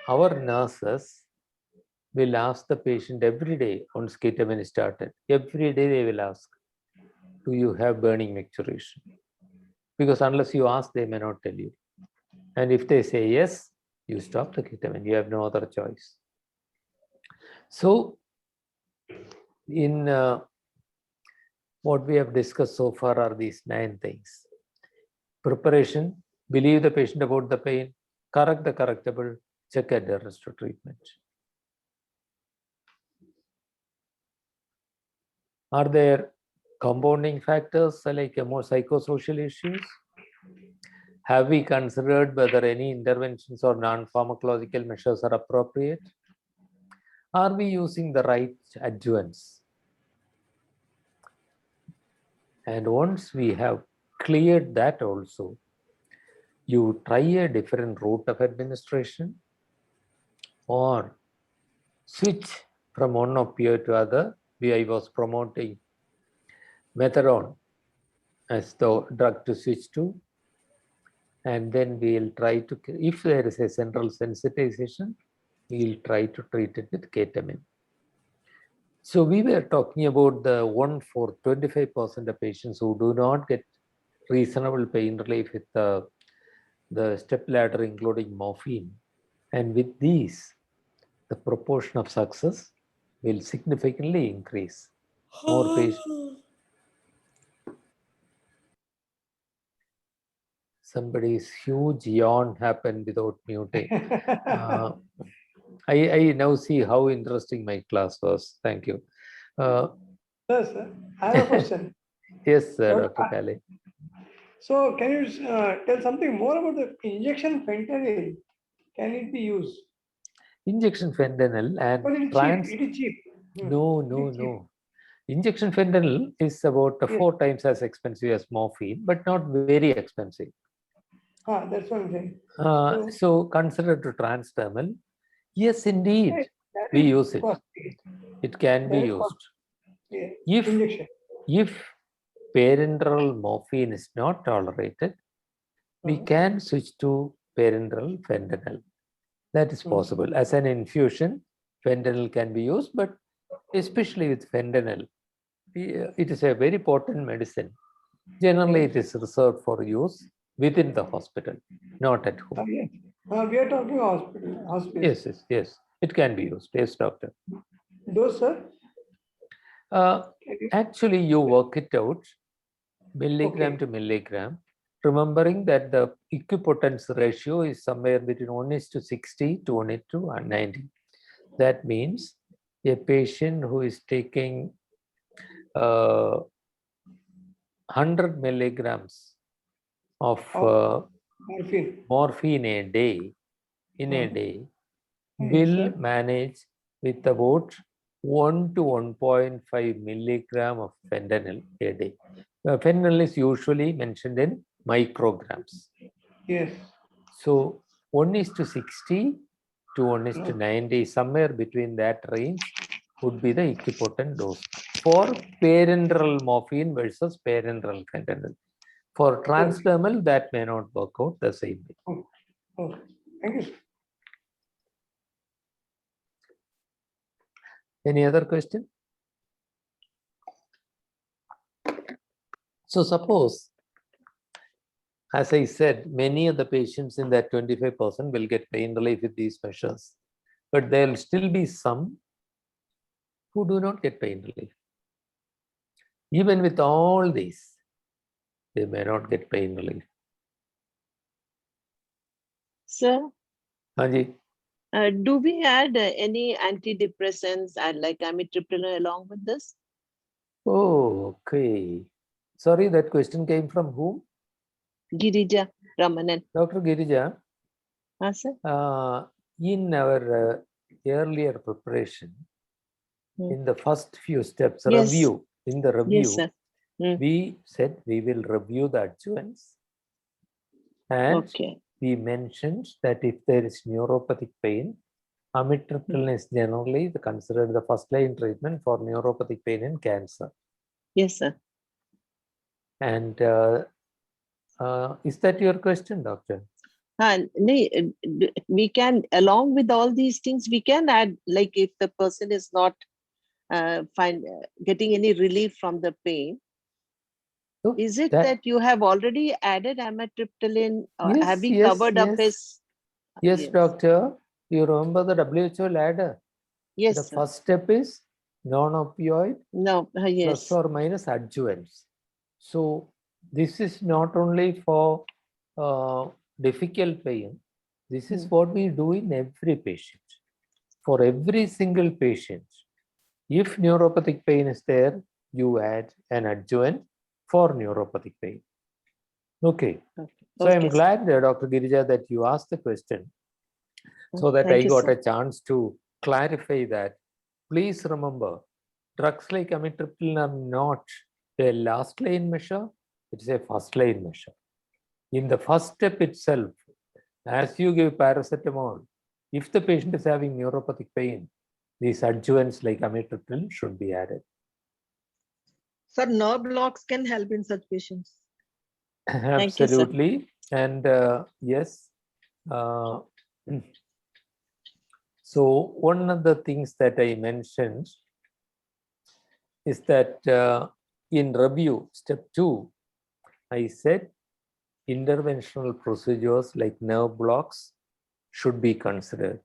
our nurses will ask the patient every day once ketamine is started. Every day they will ask, do you have burning micturition? Because unless you ask, they may not tell you. And if they say yes, you stop the ketamine. You have no other choice. So, in what we have discussed so far are these 9 things. Preparation, believe the patient about the pain, correct the correctable, check adherence to treatment. Are there compounding factors like more psychosocial issues? Have we considered whether any interventions or non-pharmacological measures are appropriate? Are we using the right adjuvants? And once we have cleared that also, you try a different route of administration, or switch from one opioid to other. I was promoting methadone as the drug to switch to, and then we'll try to, if there is a central sensitization, we'll try to treat it with ketamine. So we were talking about the 25% of patients who do not get reasonable pain relief with the step ladder, including morphine. And with these, the proportion of success will significantly increase. More patients. Somebody's huge yawn happened without muting. I now see how interesting my class was. Thank you. Sir, I have a question. Yes, Dr. Dr. Kale. So can you tell something more about the injection fentanyl? Can it be used? Injection fentanyl and Because it is cheap. No. Injection fentanyl is about Yes. 4 times as expensive as morphine, but not very expensive. That's what I'm saying. So consider to transdermal. Yes, indeed, That we is use it. costly. It can be That is used. Yeah. If Injection. parenteral morphine is not tolerated, we can switch to parenteral fentanyl. That is possible. As an infusion, fentanyl can be used, but especially with fentanyl, it is a very potent medicine. Generally, it is reserved for use within the hospital, not at home. Yes. We are talking hospital. Yes. It can be used. Yes, doctor. Dose, sir? Actually, you work it out milligram to milligram, remembering that the equipotence ratio is somewhere between 1:60 to 1:90. That means a patient who is taking 100 milligrams of morphine a day, will manage with about 1 to 1.5 milligram of fentanyl a day. Fentanyl is usually mentioned in micrograms. Yes. So 1:60 to 1:90, somewhere between that range would be the equipotent dose for parenteral morphine versus parenteral fentanyl. For transdermal, that may not work out the same way. Thank you, sir. Any other question? So suppose, as I said, many of the patients in that 25% will get pain relief with these measures, but there will still be some who do not get pain relief. Even with all these, they may not get pain relief. Sir, Hanji? do we add any antidepressants like amitriptyline along with this? Oh, okay. Sorry, that question came from whom? Girija Ramanan. Dr. Girija, Sir? in our earlier preparation, in the first few steps, Yes. review, in the review, Yes, sir. we said we will review the adjuvants. And we mentioned that if there is neuropathic pain, amitriptyline is generally considered the first line treatment for neuropathic pain in cancer. Yes, sir. And is that your question, doctor? We can, along with all these things, we can add, like if the person is not getting any relief from the pain, so is it that you have already added amitriptyline? Yes, have we covered up his? Yes, doctor. You remember the WHO ladder? Yes. The first step is non-opioid plus or minus adjuvants. So this is not only for difficult pain. This is what we do in every patient. For every single patient, if neuropathic pain is there, you add an adjuvant for neuropathic pain. Okay. So I'm glad, Dr. Girija, that you asked the question so that I got a chance to clarify that. Please remember, drugs like amitriptyline are not a last line measure, it is a first line measure. In the first step itself, as you give paracetamol, if the patient is having neuropathic pain, these adjuvants like amitriptyline should be added. Sir, nerve blocks can help in such patients. you, sir. Absolutely. And yes. So one of the things that I mentioned is that in review, step 2, I said interventional procedures like nerve blocks should be considered.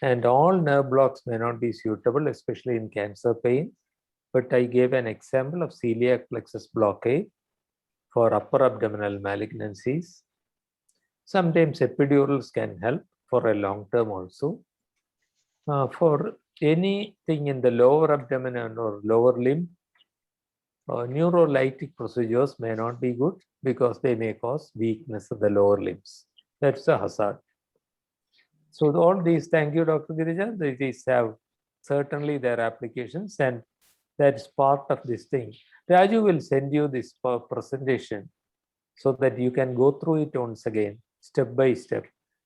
And all nerve blocks may not be suitable, especially in cancer pain. But I gave an example of celiac plexus blockade for upper abdominal malignancies. Sometimes epidurals can help for a long term also. For anything in the lower abdomen or lower limb, neurolytic procedures may not be good because they may cause weakness of the lower limbs. That's a hazard. So all these, thank you, Dr. Girija, these have certainly their applications, and that's part of this thing. Raju will send you this presentation so that you can go through it once again, step by step,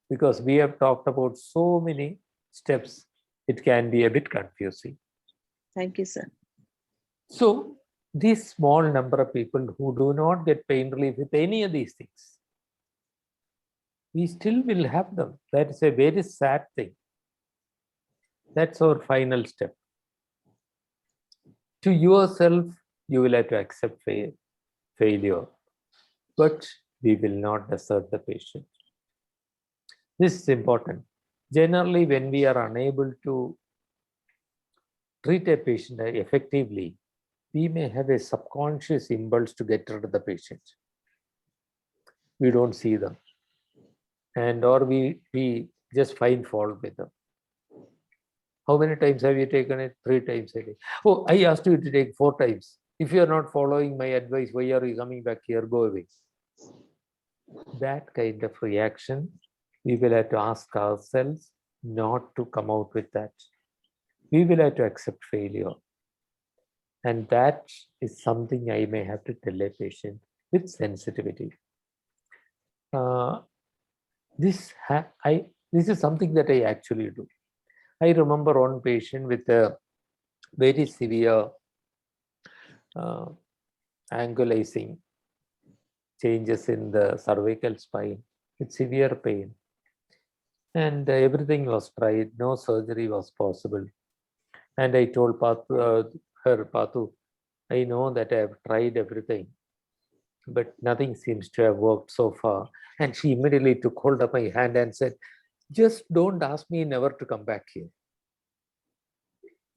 because we have talked about so many steps, it can be a bit confusing. Thank you, sir. So this small number of people who do not get pain relief with any of these things, we still will have them. That is a very sad thing. That's our final step. To yourself, you will have to accept failure, but we will not desert the patient. This is important. Generally, when we are unable to treat a patient effectively, we may have a subconscious impulse to get rid of the patient. We don't see them. And or we just find fault with them. How many times have you taken it? 3 times a day. Oh, I asked you to take 4 times. If you are not following my advice, why are you coming back here? Go away. That kind of reaction, we will have to ask ourselves not to come out with that. We will have to accept failure. And that is something I may have to tell a patient with sensitivity. This is something that I actually do. I remember one patient with a very severe angulizing changes in the cervical spine with severe pain. And everything was tried, no surgery was possible. And I told Pathu, I know that I have tried everything, but nothing seems to have worked so far. And she immediately took hold of my hand and said, just don't ask me never to come back here.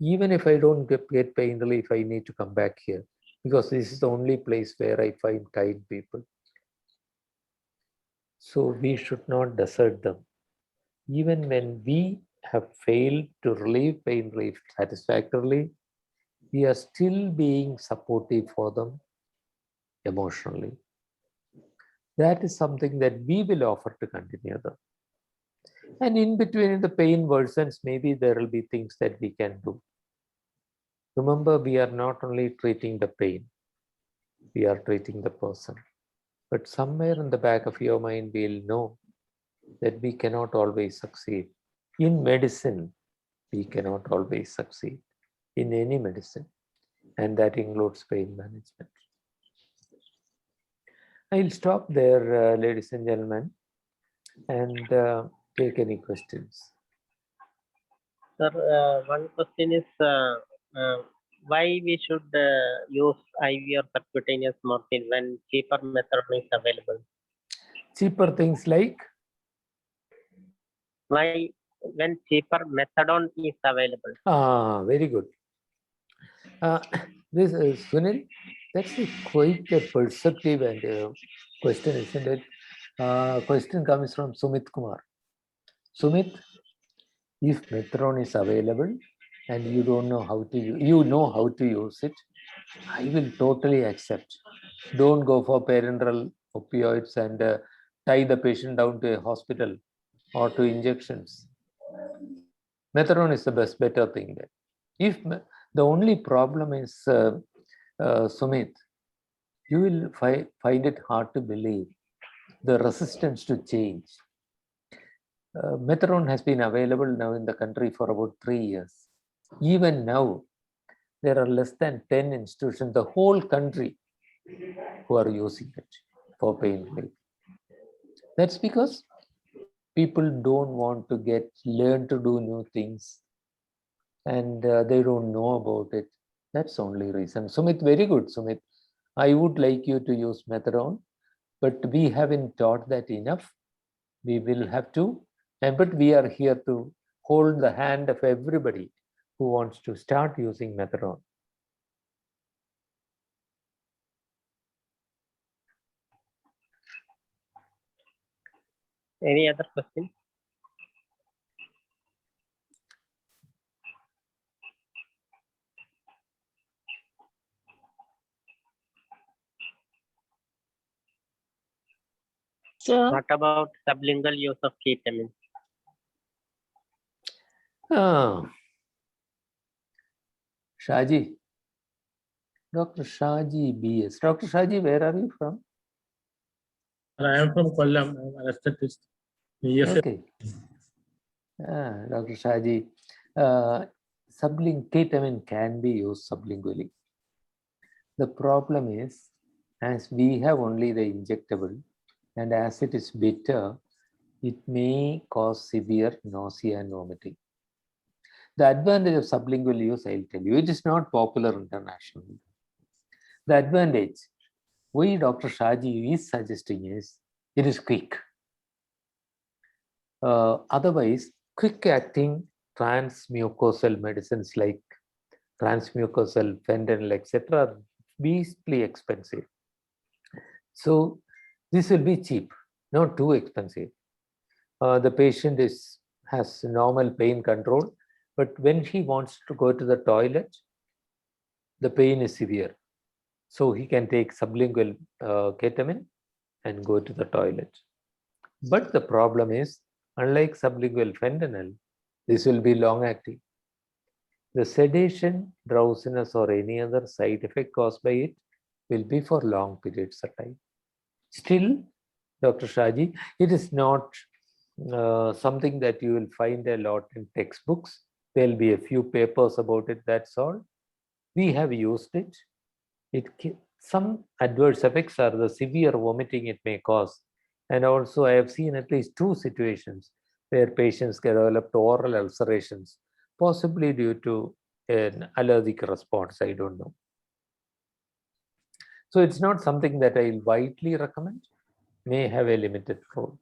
Even if I don't get pain relief, I need to come back here because this is the only place where I find kind people. So we should not desert them. Even when we have failed to relieve pain relief satisfactorily, we are still being supportive for them emotionally. That is something that we will offer to continue them. And in between, the pain worsens, maybe there will be things that we can do. Remember, we are not only treating the pain, we are treating the person. But somewhere in the back of your mind, we'll know that we cannot always succeed. In medicine, we cannot always succeed in any medicine, and that includes pain management. I'll stop there, ladies and gentlemen, and take any questions. Sir, one question is why we should use IV or subcutaneous morphine when cheaper method is available? Cheaper things like? Why when cheaper methadone is available? Very good. This is Sunil. That's quite a perceptive and question, isn't it? Question comes from Sumit Kumar. Sumit, if methadone is available and you don't know how to, you know how to use it, I will totally accept. Don't go for parenteral opioids and tie the patient down to a hospital or to injections. Methadone is the better thing there. If the only problem is, Sumit, you will find it hard to believe the resistance to change. Methadone has been available now in the country for about 3 years. Even now, there are less than 10 institutions, the whole country, who are using it for pain relief. That's because people don't want to learn to do new things, and they don't know about it. That's the only reason. Sumit, very good, Sumit. I would like you to use methadone, but we haven't taught that enough. We will have to, but we are here to hold the hand of everybody who wants to start using methadone. Any other question? Sir, What about sublingual use of ketamine? Shaji, Dr. Shaji BS. Dr. Shaji, where are you from? I am from Kollam. I am an aesthetist. Yes, Okay. Dr. Shaji, ketamine can be used sublingually. The problem is, as we have only the injectable, and as it is bitter, it may cause severe nausea and vomiting. The advantage of sublingual use, I'll tell you, it is not popular internationally. The advantage, why Dr. Shaji is suggesting is, it is quick. Otherwise, quick-acting transmucosal medicines like transmucosal, fentanyl, etc. are beastly expensive. So this will be cheap, not too expensive. The patient has normal pain control, but when he wants to go to the toilet, the pain is severe. So he can take sublingual ketamine and go to the toilet. But the problem is, unlike sublingual fentanyl, this will be long-acting. The sedation, drowsiness, or any other side effect caused by it will be for long periods of time. Still, Dr. Shaji, it is not something that you will find a lot in textbooks. There will be a few papers about it, that's all. We have used it. Some adverse effects are the severe vomiting it may cause. And also I have seen at least 2 situations where patients get developed oral ulcerations, possibly due to an allergic response, I don't know. So it's not something that I widely recommend, may have a limited role.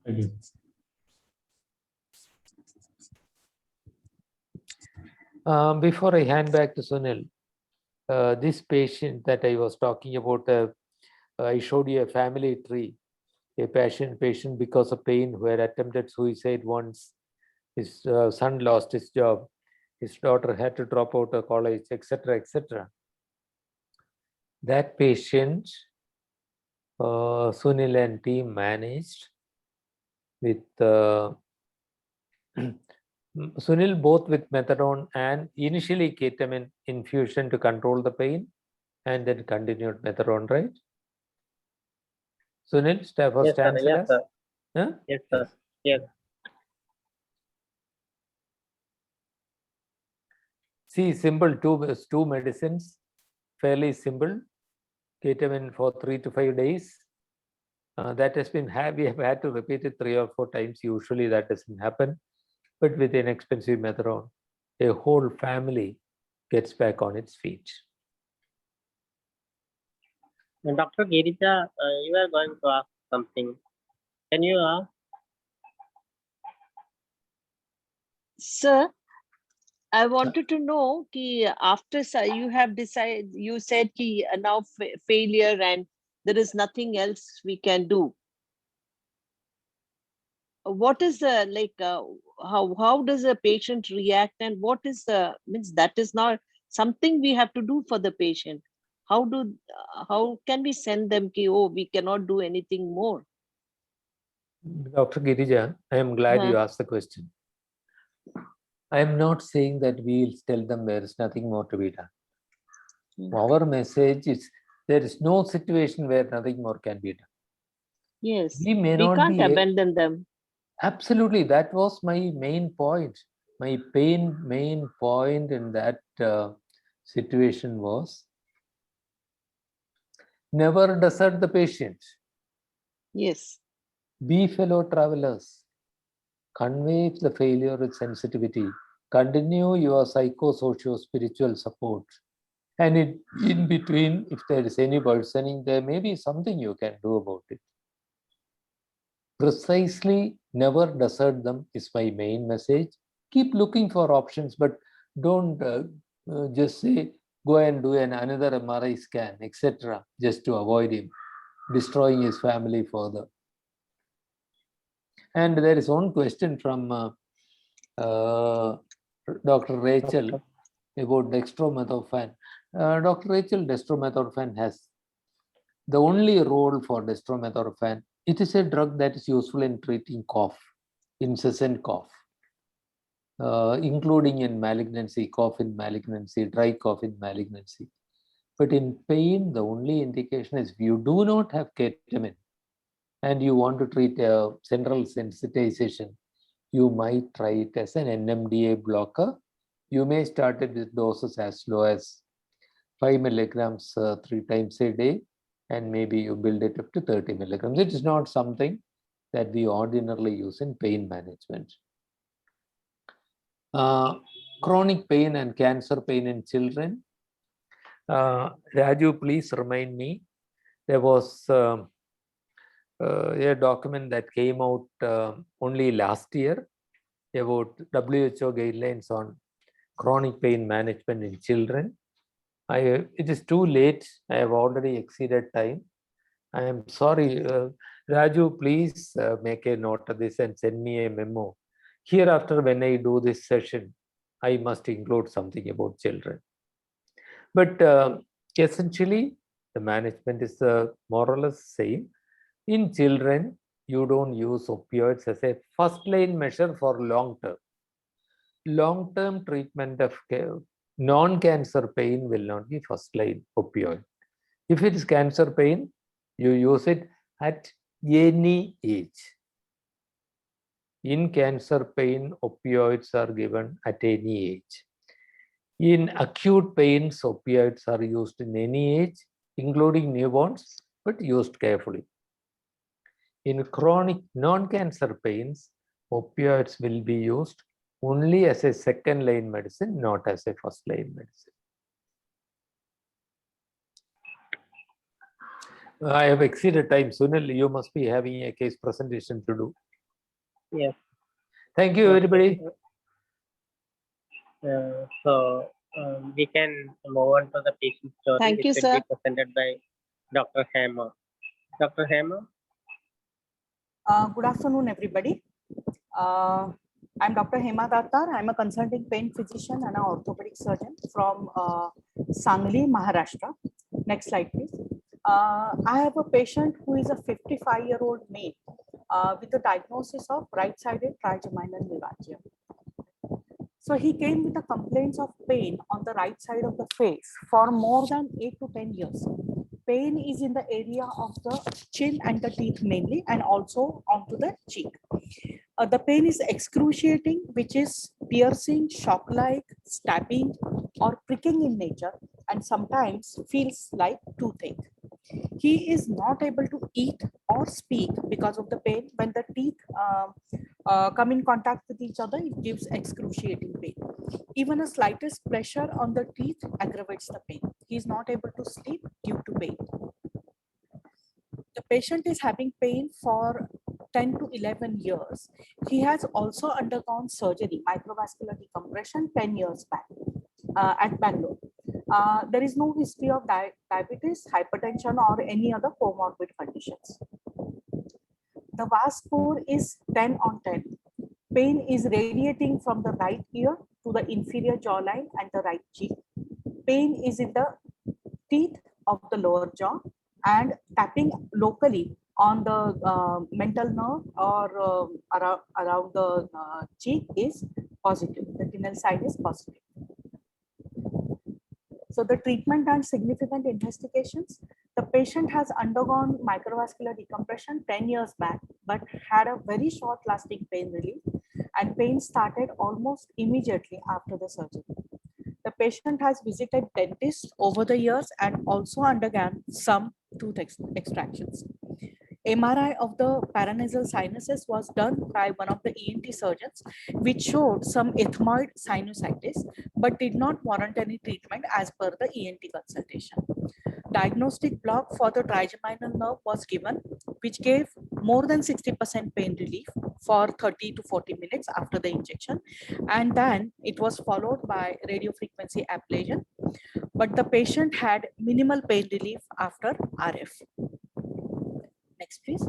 thank you. Before I hand back to Sunil, this patient that I was talking about, I showed you a family tree. A patient because of pain who had attempted suicide once. His son lost his job. His daughter had to drop out of college, etc., etc. That patient, Sunil and team managed with Sunil both with methadone and initially ketamine infusion to control the pain, and then continued methadone, right? Sunil, Yes, sir. Yes, sir. Huh? Yes, sir. Yes. See, simple, two medicines, fairly simple. Ketamine for 3 to 5 days. That has been, we have had to repeat it 3 or 4 times. Usually that doesn't happen. But with an expensive methadone, a whole family gets back on its feet. And Dr. Girija, you are going to ask something. Can you ask? sir, I wanted to know ki after you have decided, you said ki now failure and there is nothing else we can do. What is the how does a patient react, and what is the means that is not something we have to do for the patient? How can we send them ki we cannot do anything more? Dr. Girija, I am glad you asked the question. I am not saying that we will tell them there is nothing more to be done. Our message is there is no situation where nothing more can be done. Yes, We may we not can't be abandon them. absolutely. That was my main point. My main point in that situation was never desert the patient. Yes. Be fellow travelers. Convey the failure with sensitivity. Continue your psychosocial-spiritual support. And in between, if there is any worsening, there may be something you can do about it. Precisely, never desert them is my main message. Keep looking for options, but don't just say, go and do another MRI scan, etc., just to avoid him destroying his family further. And there is one question from Dr. Rachel about dextromethorphan. Dr. Rachel, dextromethorphan has the only role for dextromethorphan. It is a drug that is useful in treating cough, incessant cough, including in malignancy, cough in malignancy, dry cough in malignancy. But in pain, the only indication is if you do not have ketamine and you want to treat a central sensitization, you might try it as an NMDA blocker. You may start it with doses as low as 5 milligrams 3 times a day, and maybe you build it up to 30 milligrams. It is not something that we ordinarily use in pain management. Chronic pain and cancer pain in children. Raju, please remind me. There was a document that came out only last year about WHO guidelines on chronic pain management in children. It is too late. I have already exceeded time. I am sorry. Raju, please make a note of this and send me a memo. Hereafter, when I do this session, I must include something about children. But essentially, the management is more or less same. In children, you don't use opioids as a first-line measure for long-term. Long-term treatment of non-cancer pain will not be first-line opioid. If it is cancer pain, you use it at any age. In cancer pain, opioids are given at any age. In acute pains, opioids are used in any age, including newborns, but used carefully. In chronic non-cancer pains, opioids will be used only as a second-line medicine, not as a first-line medicine. I have exceeded time. Sunil, you must be having a case presentation to do. Yes. Thank you, everybody. We can move on to the patient story. Thank you, which will sir. be presented by Dr. Hammer. Dr. Hammer. Good afternoon, everybody. I'm Dr. Hema Datar. I'm a consulting pain physician and an orthopedic surgeon from Sangli, Maharashtra. Next slide, please. I have a patient who is a 55-year-old male with a diagnosis of right-sided trigeminal neuralgia. So he came with the complaints of pain on the right side of the face for more than 8 to 10 years. Pain is in the area of the chin and the teeth mainly, and also onto the cheek. The pain is excruciating, which is piercing, shock-like, stabbing, or pricking in nature, and sometimes feels like toothache. He is not able to eat or speak because of the pain. When the teeth come in contact with each other, it gives excruciating pain. Even a slightest pressure on the teeth aggravates the pain. He is not able to sleep due to pain. The patient is having pain for 10 to 11 years. He has also undergone surgery, microvascular decompression, 10 years back at Bangalore. There is no history of diabetes, hypertension, or any other comorbid conditions. The VAS score is 10 on 10. Pain is radiating from the right ear to the inferior jawline and the right cheek. Pain is in the teeth of the lower jaw, and tapping locally on the mental nerve or around the cheek is positive. The tinal side is positive. So the treatment and significant investigations, The patient has undergone microvascular decompression 10 years back, but had a very short lasting pain relief, and pain started almost immediately after the surgery. The patient has visited dentists over the years and also undergone some tooth extractions. MRI of the paranasal sinuses was done by one of the ENT surgeons, which showed some ethmoid sinusitis, but did not warrant any treatment as per the ENT consultation. Diagnostic block for the trigeminal nerve was given, which gave more than 60% pain relief for 30 to 40 minutes after the injection. And then it was followed by radiofrequency ablation, but the patient had minimal pain relief after RF. Next, please.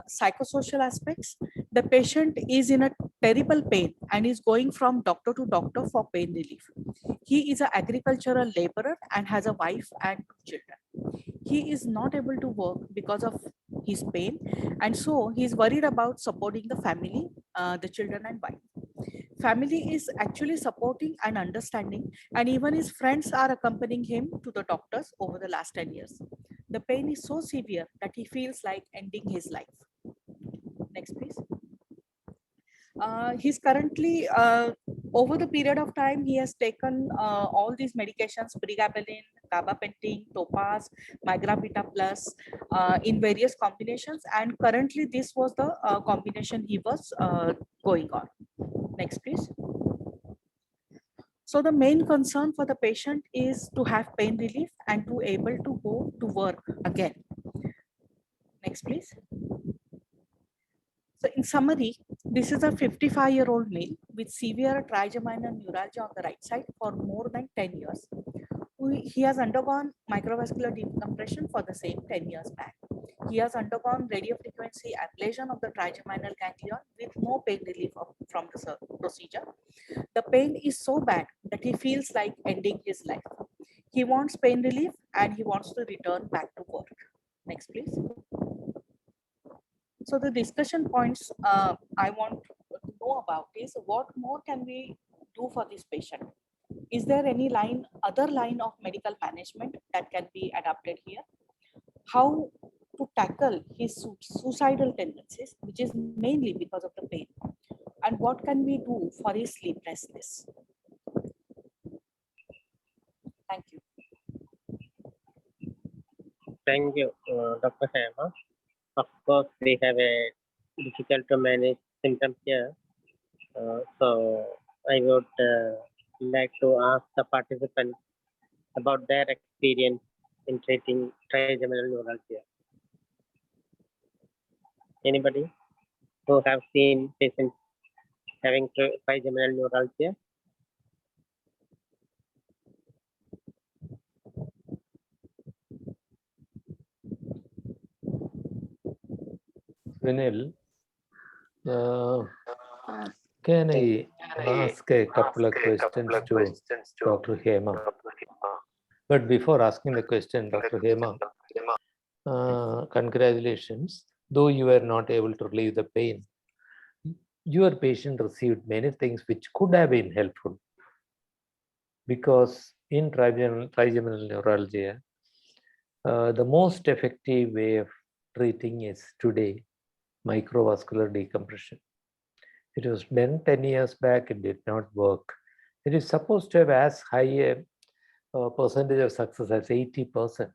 Psychosocial aspects. The patient is in a terrible pain and is going from doctor to doctor for pain relief. He is an agricultural laborer and has a wife and 2 children. He is not able to work because of his pain, and so he is worried about supporting the family, the children and wife. Family is actually supporting and understanding, and even his friends are accompanying him to the doctors over the last 10 years. The pain is so severe that he feels like ending his life. Next, please. He's currently, over the period of time, he has taken all these medications, pregabalin, gabapentin, topaz, migrapita plus, in various combinations. And currently this was the combination he was going on. Next, please. So the main concern for the patient is to have pain relief and to able to go to work again. Next, please. So in summary, this is a 55-year-old male with severe trigeminal neuralgia on the right side for more than 10 years. He has undergone microvascular decompression for the same 10 years back. He has undergone radiofrequency ablation of the trigeminal ganglion with no pain relief from the procedure. The pain is so bad that he feels like ending his life. He wants pain relief and he wants to return back to work. Next, please. So the discussion points I want to know about is what more can we do for this patient? Is there any other line of medical management that can be adapted here? How to tackle his suicidal tendencies, which is mainly because of the pain? And what can we do for his sleeplessness? Thank you. Thank you, Dr. Hema. Of course, we have a difficult to manage symptoms here. So I would like to ask the participants about their experience in treating trigeminal neuralgia. Anybody who have seen patients having trigeminal neuralgia? Vinil, can I ask a couple of questions to Dr. Hema? But before asking the question, Dr. Hema, congratulations. Though you were not able to relieve the pain, your patient received many things which could have been helpful. Because in trigeminal neuralgia, the most effective way of treating is today microvascular decompression. It was done 10 years back, it did not work. It is supposed to have as high a percentage of success as 80%.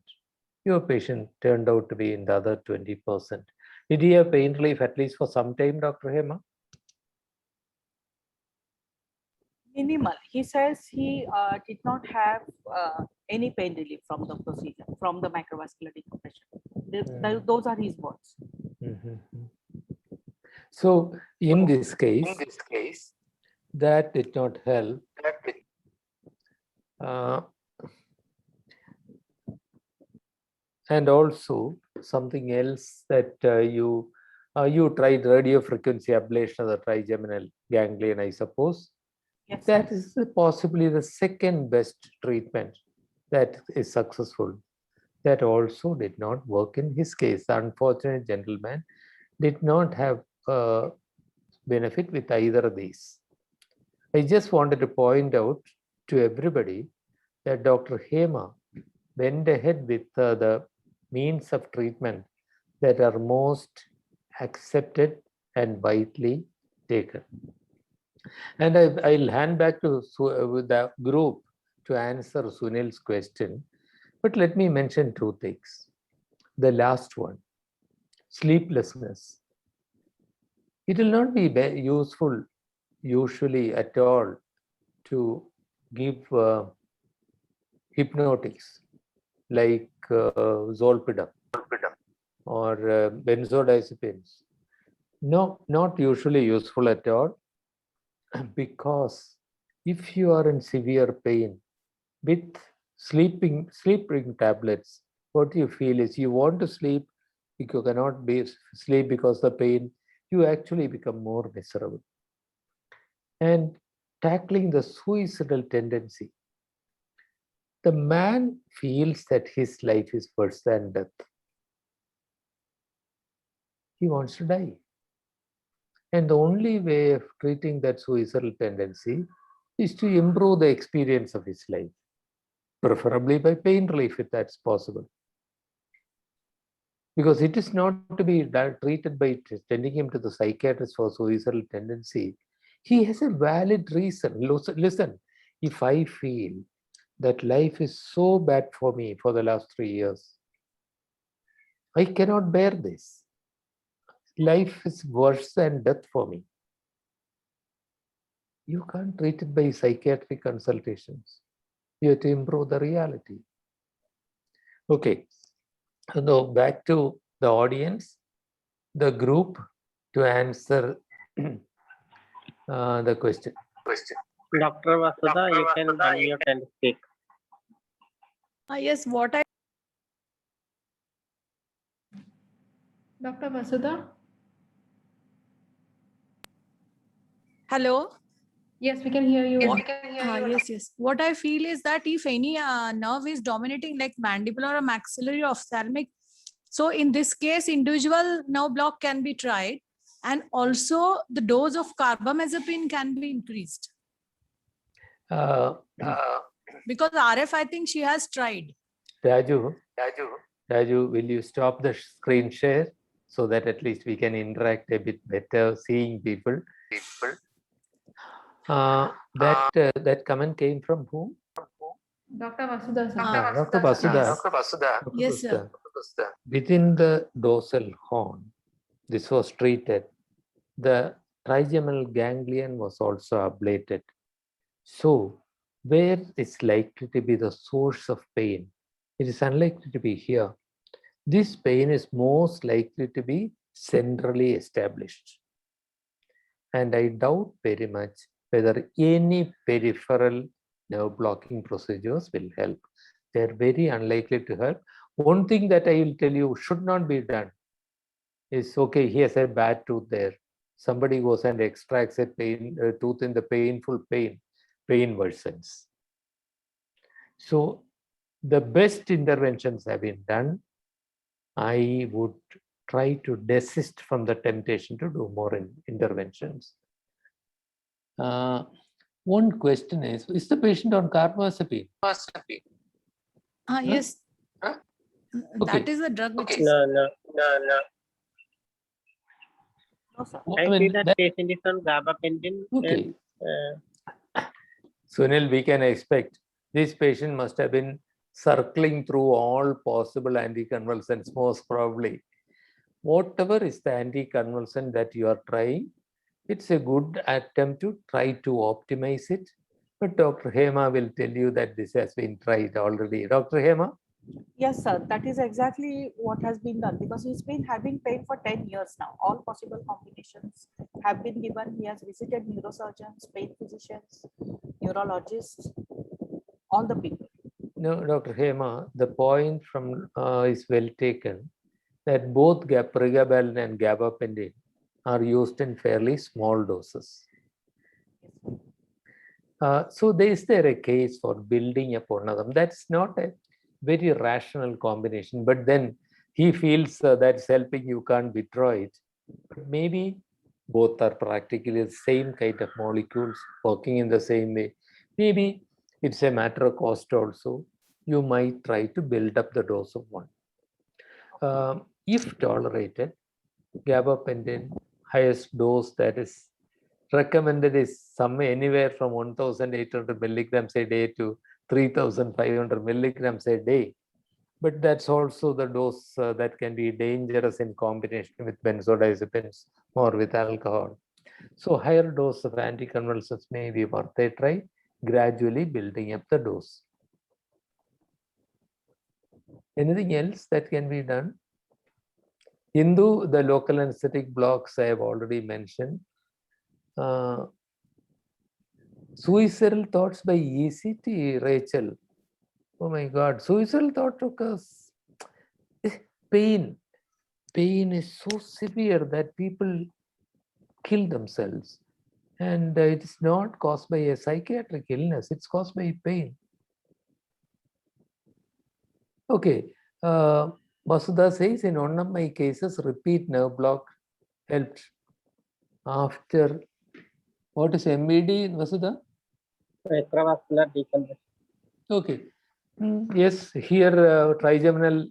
Your patient turned out to be in the other 20%. Did he have pain relief at least for some time, Dr. Hema? Minimal. He says he did not have any pain relief from the procedure, from the microvascular decompression. Those are his words. So in this case, that did not help. And also something else that you tried radio frequency ablation of the trigeminal ganglion, I suppose. Yes, that is possibly the second best treatment that is successful. That also did not work in his case. The unfortunate gentleman did not have benefit with either of these. I just wanted to point out to everybody that Dr. Hema went ahead with the means of treatment that are most accepted and widely taken. And I'll hand back to the group to answer Sunil's question. But let me mention two things. The last one, sleeplessness. It will not be useful usually at all to give hypnotics like zolpidem or benzodiazepines. No, not usually useful at all, because if you are in severe pain with sleeping tablets, what you feel is you want to sleep, you cannot sleep because of the pain, you actually become more miserable. And tackling the suicidal tendency, the man feels that his life is worse than death. He wants to die. And the only way of treating that suicidal tendency is to improve the experience of his life, preferably by pain relief if that's possible. Because it is not to be treated by sending him to the psychiatrist for suicidal tendency. He has a valid reason. Listen, if I feel that life is so bad for me for the last 3 years, I cannot bear this. Life is worse than death for me. You can't treat it by psychiatric consultations. You have to improve the reality. Okay. Now back to the audience, the group, to answer the question. Dr. Vasudha, you can unmute and speak. Yes, what I Dr. Vasudha? hello. Yes, we can hear you. Yes. What I feel is that if any nerve is dominating, like mandibular or maxillary or ophthalmic, so in this case, individual nerve block can be tried, and also the dose of carbamazepine can be increased. Because RF, I think she has tried. Raju, will you stop the screen share so that at least we can interact a bit better, seeing people? That comment came from whom? Dr. Vasudha, sir. Dr. Vasudha. Yes, sir. Within the dorsal horn, this was treated. The trigeminal ganglion was also ablated. So, where is likely to be the source of pain? It is unlikely to be here. This pain is most likely to be centrally established. And I doubt very much whether any peripheral nerve blocking procedures will help. They're very unlikely to help. One thing that I will tell you should not be done is, okay, he has a bad tooth there. Somebody goes and extracts a tooth in the pain worsens. So the best interventions have been done. I would try to desist from the temptation to do more interventions. One question is the patient on carbamazepine? Yes. Okay. That is a drug which is... No. No, sir. I see that patient is on gabapentin. Okay. Sunil, we can expect this patient must have been circling through all possible anticonvulsants, most probably. Whatever is the anticonvulsant that you are trying, it's a good attempt to try to optimize it. But Dr. Hema will tell you that this has been tried already. Dr. Hema? Yes, sir. That is exactly what has been done, because he's been having pain for 10 years now. All possible combinations have been given. He has visited neurosurgeons, pain physicians, neurologists, all the people. No, Dr. Hema, the point from is well taken, that both pregabalin and gabapentin are used in fairly small doses. So is there a case for building upon them? That's not a very rational combination, but then he feels that's helping, you can't withdraw it. But maybe both are practically the same kind of molecules working in the same way. Maybe it's a matter of cost also. you might try to build up the dose of one. If tolerated, gabapentin highest dose that is recommended is somewhere anywhere from 1,800 milligrams a day to 3,500 milligrams a day. But that's also the dose that can be dangerous in combination with benzodiazepines or with alcohol. So higher dose of anticonvulsants may be worth a try, gradually building up the dose. Anything else that can be done? Hindu, the local anesthetic blocks I have already mentioned. Suicidal thoughts by ECT, Rachel. Oh my God, suicidal thought occurs. Pain. Pain is so severe that people kill themselves. And it is not caused by a psychiatric illness, it's caused by pain. Okay, Vasudha says, in one of my cases, repeat nerve block helped after, what is MED, Vasudha? Extravascular decompression. Okay. Yes, here trigeminal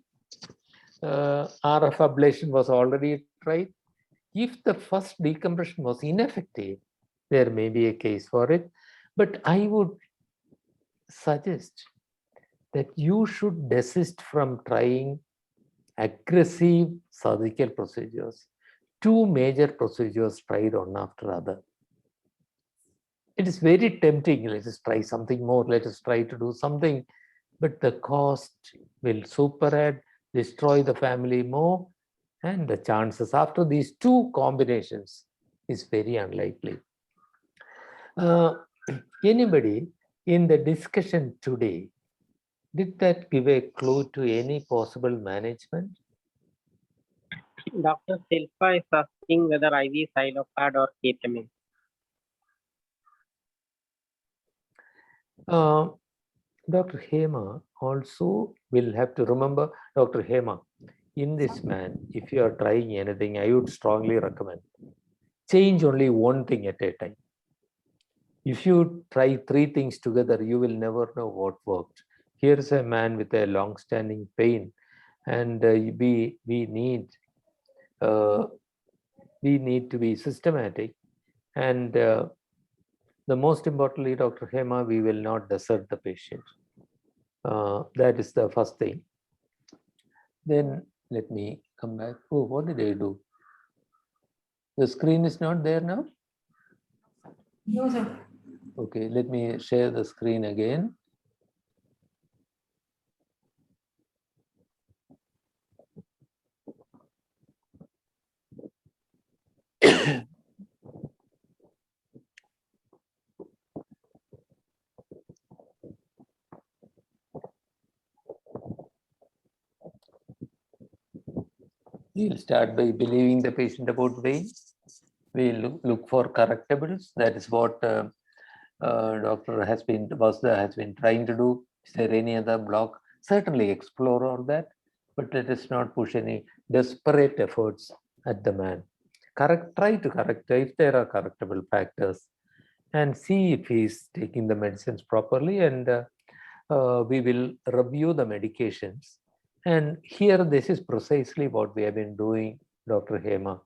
RF ablation was already tried. If the first decompression was ineffective, there may be a case for it. But I would suggest that you should desist from trying aggressive surgical procedures. Two major procedures tried one after other. It is very tempting. Let us try something more. Let us try to do something. But the cost will superadd, destroy the family more, and the chances after these two combinations is very unlikely. Anybody in the discussion today, did that give a clue to any possible management? Dr. Silpa is asking whether IV Silopad or ketamine. Dr. Hema also will have to remember, Dr. Hema, in this man, if you are trying anything, I would strongly recommend change only one thing at a time. If you try three things together, you will never know what worked. Here's a man with a long-standing pain, and we need to be systematic. And the most importantly, Dr. Hema, we will not desert the patient. That is the first thing. Then let me come back. Oh, what did I do? The screen is not there now? No, sir. Okay, let me share the screen again. We'll start by believing the patient about pain. We'll look for correctables. That is what Dr. Vasudha has been trying to do. Is there any other block? Certainly explore all that, but let us not push any desperate efforts at the man. Try to correct if there are correctable factors, and see if he's taking the medicines properly, and we will review the medications. And here, this is precisely what we have been doing, Dr. Hema.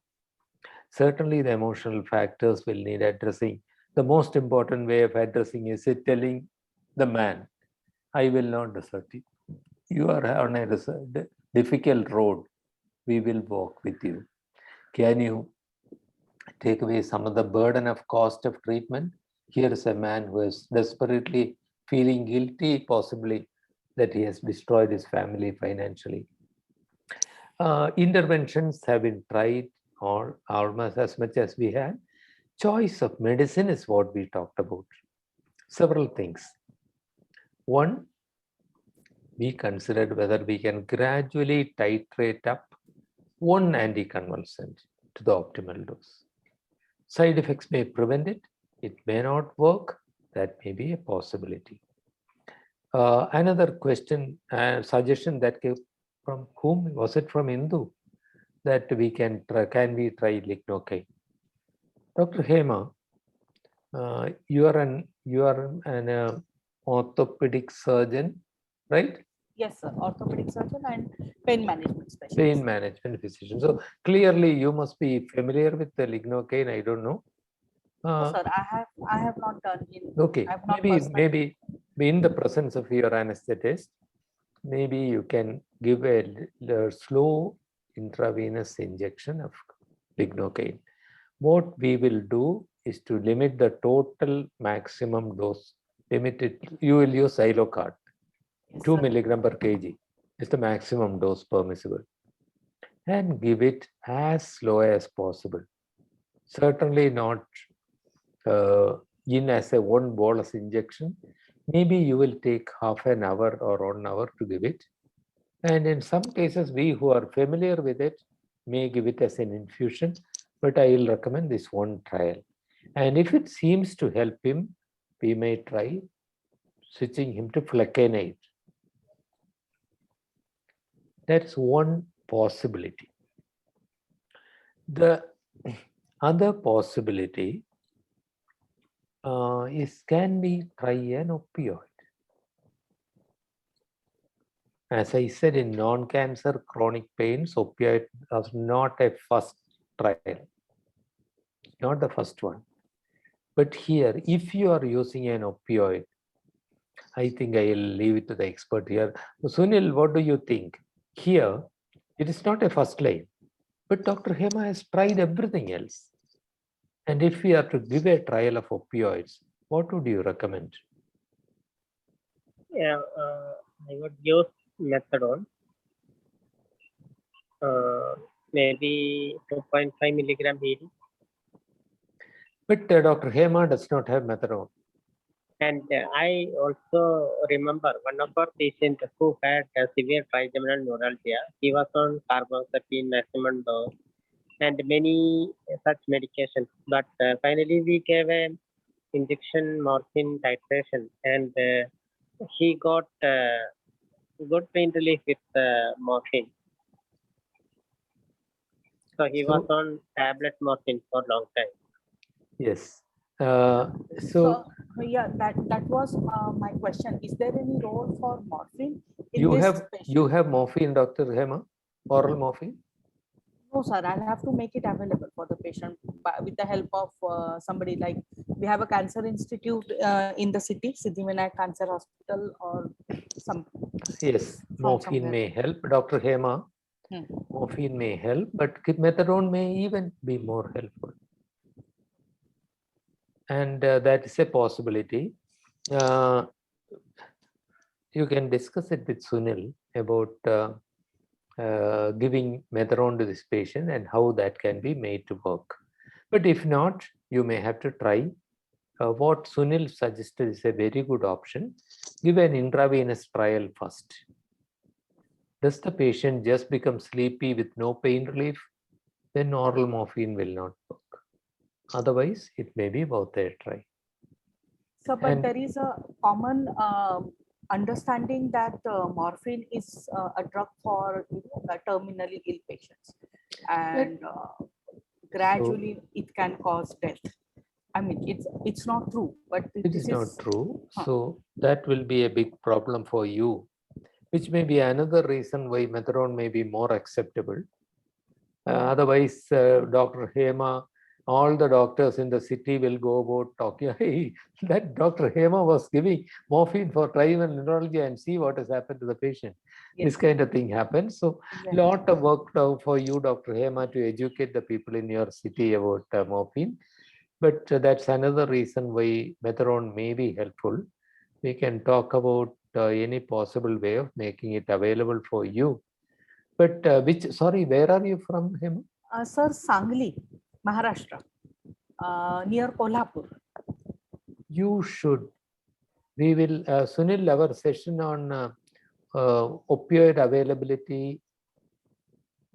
Certainly, the emotional factors will need addressing. The most important way of addressing is telling the man, I will not desert you. You are on a difficult road. We will walk with you. Can you take away some of the burden of cost of treatment? Here is a man who is desperately feeling guilty, possibly, that he has destroyed his family financially. Interventions have been tried almost as much as we had. Choice of medicine is what we talked about. Several things. One, we considered whether we can gradually titrate up one anticonvulsant to the optimal dose. Side effects may prevent it. It may not work. That may be a possibility. Another question, suggestion that came from whom? Was it from Hindu? That we can try lignocaine. Dr. Hema, you are an orthopedic surgeon right? Yes, sir. Orthopedic surgeon and pain management specialist. Pain management physician. So clearly you must be familiar with the lignocaine. I don't know. No, sir, I have not done in. Okay, I have not maybe in the presence of your anesthetist, maybe you can give a slow intravenous injection of lignocaine. What we will do is to limit the total maximum dose. Limit it. You will use Zylocard, Yes, 2 sir. milligram per kg is the maximum dose permissible, and give it as slow as possible. Certainly not in as a one bolus injection. Maybe you will take half an hour or 1 hour to give it. And in some cases, we who are familiar with it may give it as an infusion, but I will recommend this one trial. And if it seems to help him, we may try switching him to flecainide. That's one possibility. The other possibility is, can we try an opioid? As I said, in non-cancer chronic pains, opioid was not a first trial, not the first one. But here, if you are using an opioid, I think I will leave it to the expert here. Sunil, what do you think? Here, it is not a first line, but Dr. Hema has tried everything else. And if we are to give a trial of opioids, what would you recommend? Yeah, I would use methadone. Maybe 2.5 milligram BD. But Dr. Hema does not have methadone. And I also remember one of our patients who had severe trigeminal neuralgia. He was on carbamazepine maximum dose and many such medications. But finally, we gave an injection morphine titration, and he got good pain relief with morphine. So he was on tablet morphine for a long time. Yes. So yeah, that was my question. Is there any role for morphine in you this have patient? you have morphine, Dr. Hema, oral morphine? No, sir. I'll have to make it available for the patient with the help of somebody. Like we have a cancer institute in the city, Siddhivinayak Cancer Hospital, or some. Yes, morphine somewhere. may help, Dr. Hema. Morphine may help, but methadone may even be more helpful. And that is a possibility. You can discuss it with Sunil about giving methadone to this patient and how that can be made to work. But if not, you may have to try what Sunil suggested is a very good option. Give an intravenous trial first. Does the patient just become sleepy with no pain relief? Then oral morphine will not work. Otherwise, it may be worth a try. So, but there is a common understanding that morphine is a drug for terminally ill patients, and gradually it can cause death. I mean, it's not true, but it is not true. So that will be a big problem for you, which may be another reason why methadone may be more acceptable. Otherwise, Dr. Hema, all the doctors in the city will go about talking, hey, that Dr. Hema was giving morphine for trigeminal neuralgia and see what has happened to the patient. Yes. This kind of thing happens. So a lot of work for you, Dr. Hema, to educate the people in your city about morphine. But that's another reason why methadone may be helpful. We can talk about any possible way of making it available for you. But where are you from, Hema? Sir, Sangli, Maharashtra, near Kolhapur. You should. We will, Sunil, our session on opioid availability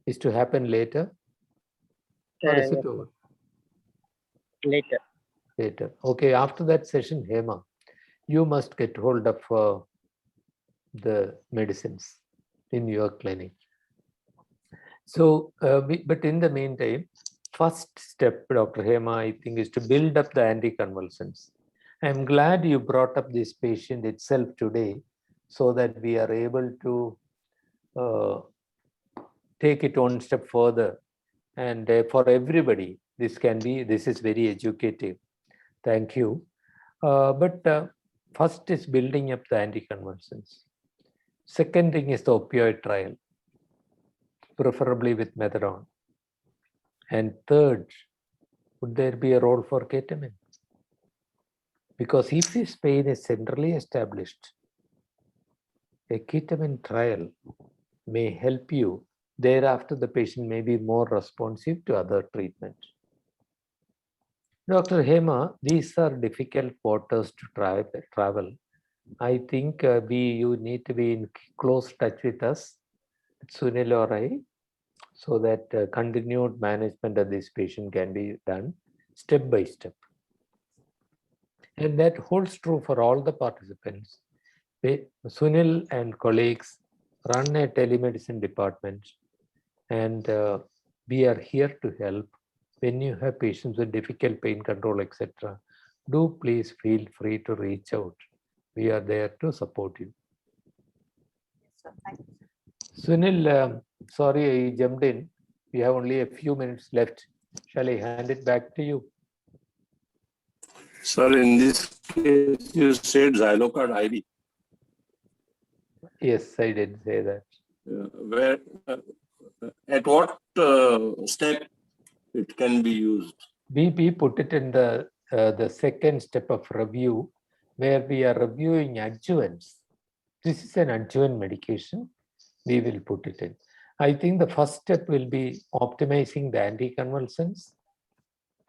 is to happen later? Or is it over? Later. Later. Okay, after that session, Hema, you must get hold of the medicines in your clinic. So, but in the meantime, first step, Dr. Hema, I think, is to build up the anticonvulsants. I'm glad you brought up this patient itself today, so that we are able to take it one step further. And for everybody, this is very educative. Thank you. But first is building up the anticonvulsants. Second thing is the opioid trial, preferably with methadone. And third, would there be a role for ketamine? Because if this pain is centrally established, a ketamine trial may help you. Thereafter, the patient may be more responsive to other treatments. Dr. Hema, these are difficult waters to travel. I think you need to be in close touch with us, Sunil or I, so that continued management of this patient can be done step by step. And that holds true for all the participants. Sunil and colleagues run a telemedicine department, and we are here to help. When you have patients with difficult pain control, etc., do please feel free to reach out. We are there to support you. Yes, sir. Thank you. Sunil, sorry I jumped in. We have only a few minutes left. Shall I hand it back to you? Sir, in this case, you said Xylocard IV. Yes, I did say that. Where, at what step it can be used? We put it in the second step of review, where we are reviewing adjuvants. This is an adjuvant medication. We will put it in. I think the first step will be optimizing the anticonvulsants,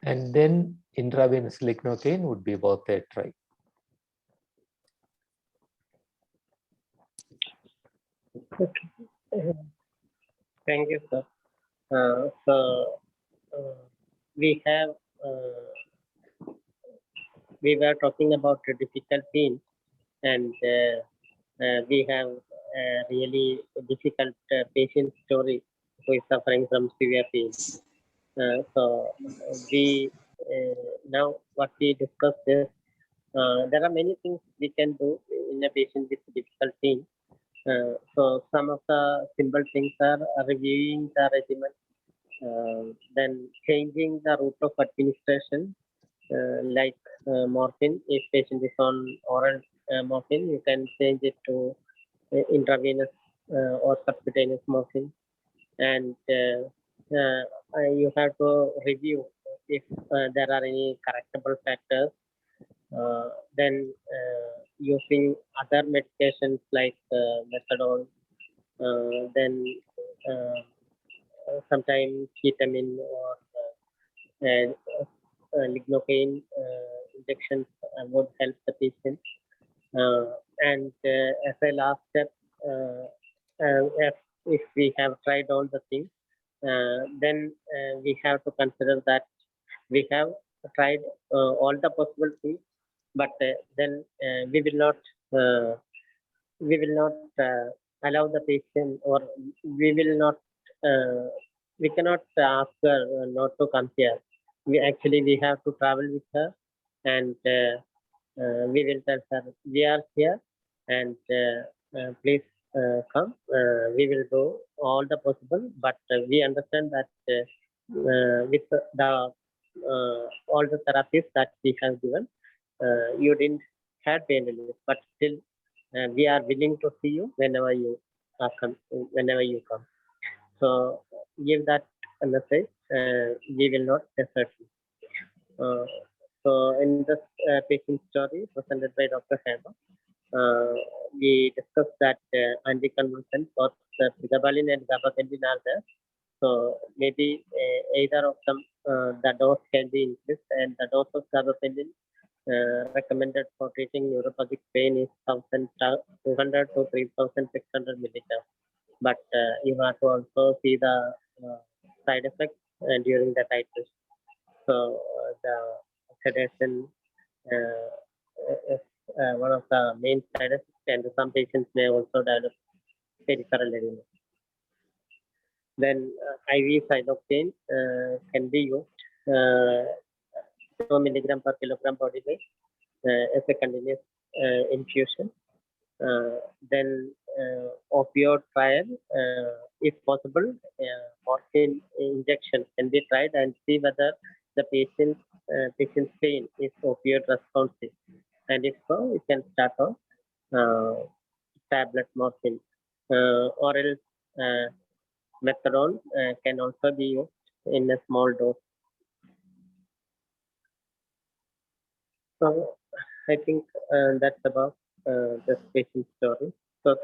and then intravenous lignocaine would be worth a try. Thank you, sir. We were talking about the difficult pain, and we have a really difficult patient story who is suffering from severe pain. Now what we discussed is there are many things we can do in a patient with difficult pain. So some of the simple things are reviewing the regimen, then changing the route of administration, like morphine. If patient is on oral morphine, you can change it to intravenous or subcutaneous morphine. And you have to review if there are any correctable factors. Then using other medications like methadone, then sometimes ketamine or lignocaine injections would help the patient. And as a last step, if we have tried all the things, then we have to consider that we have tried all the possible things, but then we will not allow the patient, or we cannot ask her not to come here. We have to travel with her, and we will tell her we are here, and please come. We will do all the possible, but we understand that with the all the therapies that we have given, you didn't have pain relief, but still we are willing to see you whenever you come. So give that a message. We will not desert you. So in this patient story presented by Dr. Hema, we discussed that anticonvulsants, both pregabalin and gabapentin are there. So maybe either of them, the dose can be increased, and the dose of gabapentin recommended for treating neuropathic pain is 1,200 to 3,600 milligrams. But you have to also see the side effects during the titration. So the sedation is one of the main side effects, and some patients may also develop peripheral edema. Then IV cyloxane can be used 2 milligram per kilogram body weight as a continuous infusion. then opioid trial, if possible, morphine injection can be tried and see whether the patient's pain is opioid responsive. And if so, we can start on tablet morphine. Or else methadone can also be used in a small dose. So I think that's about this patient story. So